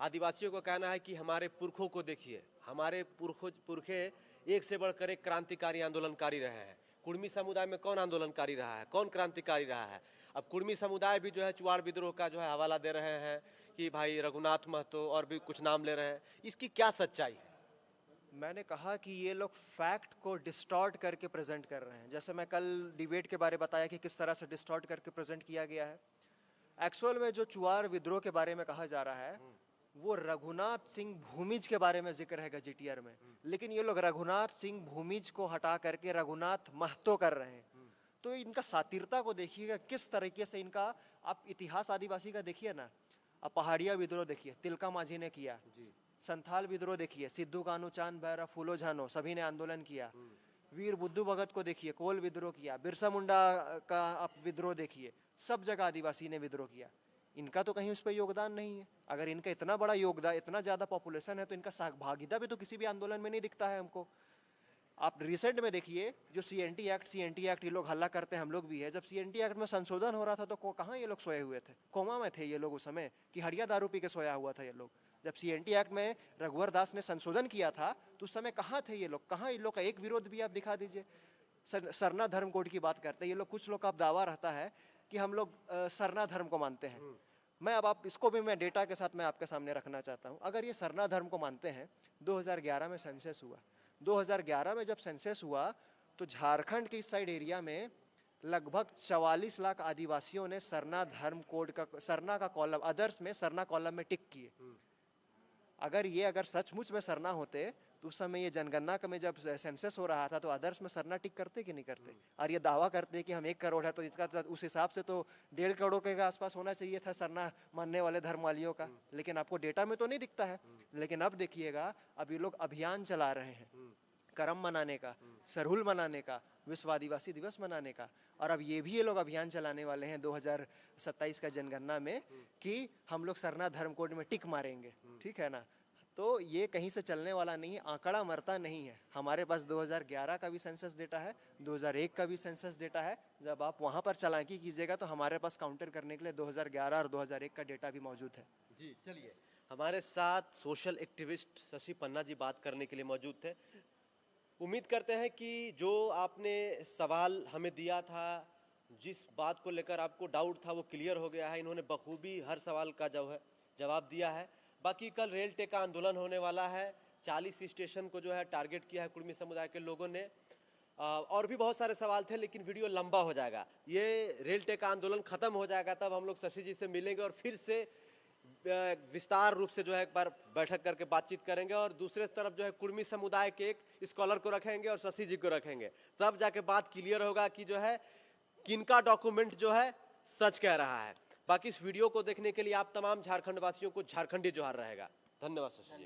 आदिवासियों का कहना है कि हमारे पुरखों को देखिए, हमारे पुरखे एक से बढ़कर एक क्रांतिकारी आंदोलनकारी रहे हैं। कुर्मी समुदाय में कौन आंदोलनकारी रहा है, कौन क्रांतिकारी रहा है? अब कुर्मी समुदाय भी जो है चुआड़ विद्रोह का जो है हवाला दे रहे हैं कि भाई रघुनाथ महतो और भी कुछ नाम ले रहे हैं। इसकी क्या सच्चाई है? मैंने कहा कि ये लोग फैक्ट को डिस्टॉर्ट करके प्रेजेंट कर रहे हैं। जैसे मैं कल डिबेट के बारे में बताया कि किस तरह से डिस्टॉर्ट करके प्रेजेंट किया गया है। एक्चुअल में जो चुआर विद्रोह के बारे में कहा जा रहा है वो रघुनाथ सिंह भूमिज के बारे में जिक्र है गजेटियर में, लेकिन ये लोग रघुनाथ सिंह भूमिज को हटा करके रघुनाथ महतो कर रहे हैं। तो इनका सातिरता को देखिएगा किस तरीके से इनका। आप इतिहास आदिवासी का देखिए ना, आप पहाड़िया विद्रोह देखिए, तिलका माझी ने किया, संथाल विद्रोह देखिए, सिद्धू कानू चांद भैरव फूलो झानो सभी ने आंदोलन किया। वीर बुद्धू भगत को देखिए, कोल विद्रोह किया, बिरसा मुंडा का आप विद्रोह देखिए, सब जगह आदिवासी ने विद्रोह किया। इनका तो कहीं उस पर योगदान नहीं है। अगर इनका इतना बड़ा योगदान, इतना ज़्यादा पॉपुलेशन है, तो इनका सहभागिता भी तो किसी भी आंदोलन में नहीं दिखता है हमको। आप रिसेंट में देखिए जो सीएनटी एक्ट ये लोग हल्ला करते हैं, हम लोग भी है। जब सीएनटी एक्ट में संशोधन हो रहा था तो कहाँ ये लोग सोए हुए थे? कोमा में थे ये लोग उस समय, कि हड़िया दारू पी के सोया हुआ था ये लोग? जब सीएनटी एक्ट में रघुवर दास ने संशोधन किया था तो उस समय कहाँ थे ये लोग? कहाँ इन लोग का एक विरोध भी आप दिखा दीजिए। सरना धर्म कोड की बात करते हैं ये लोग, कुछ लोग का आप दावा रहता है कि हम लोग सरना धर्म को मानते हैं। मैं अब आप इसको भी मैं डेटा के साथ मैं आपके सामने रखना चाहता हूँ। अगर ये सरना धर्म को मानते हैं, 2011 में सेंसस हुआ, 2011 में जब सेंसस हुआ तो झारखंड के इस साइड एरिया में लगभग 44 लाख आदिवासियों ने सरना धर्म कोड का, सरना का कॉलम, अदर्स में सरना कॉलम में टिक किए। अगर सचमुच में सरना होते तो उस समय ये जनगणना का में जब सेंसस हो रहा था तो अदर्स में सरना टिक करते कि नहीं करते? और ये दावा करते कि हम 1 करोड़ है तो इसका उस हिसाब से तो 1.5 करोड़ के आसपास होना चाहिए था सरना मानने वाले धर्म वालियों का। लेकिन आपको डेटा में तो नहीं दिखता है। लेकिन अब देखिएगा, अब ये लोग अभियान चला रहे हैं करम मनाने का, सरहुल मनाने का, विश्व आदिवासी दिवस मनाने का। और अब ये भी ये लोग अभियान चलाने वाले हैं 2027 का जनगणना में कि हम लोग सरना धर्म कोड में टिक मारेंगे। ठीक है ना? तो ये कहीं से चलने वाला नहीं है, आंकड़ा मरता नहीं है। हमारे पास 2011 का भी सेंसस डेटा है, 2001 का भी सेंसस डेटा है। जब आप वहाँ पर चालाकी कीजिएगा तो हमारे पास काउंटर करने के लिए 2011 और 2001 का डेटा भी मौजूद है। जी चलिए, हमारे साथ सोशल एक्टिविस्ट शशि पन्ना जी बात करने के लिए मौजूद थे। उम्मीद करते हैं कि जो आपने सवाल हमें दिया था, जिस बात को लेकर आपको डाउट था, वो क्लियर हो गया है। इन्होंने बखूबी हर सवाल का जो है जवाब दिया है। बाकी कल रेल टेका आंदोलन होने वाला है, 40 स्टेशन को जो है टारगेट किया है कुर्मी समुदाय के लोगों ने। और भी बहुत सारे सवाल थे लेकिन वीडियो लंबा हो जाएगा। ये रेल टेका आंदोलन खत्म हो जाएगा तब हम लोग शशि जी से मिलेंगे और फिर से विस्तार रूप से जो है एक बार बैठक करके बातचीत करेंगे। और दूसरे तरफ जो है कुर्मी समुदाय के एक स्कॉलर को रखेंगे और शशि जी को रखेंगे, तब जाके बात क्लियर होगा कि जो है किनका डॉक्यूमेंट जो है सच कह रहा है। बाकी इस वीडियो को देखने के लिए आप तमाम झारखंड वासियों को झारखंडी जोहार रहेगा। धन्यवाद शशि जी।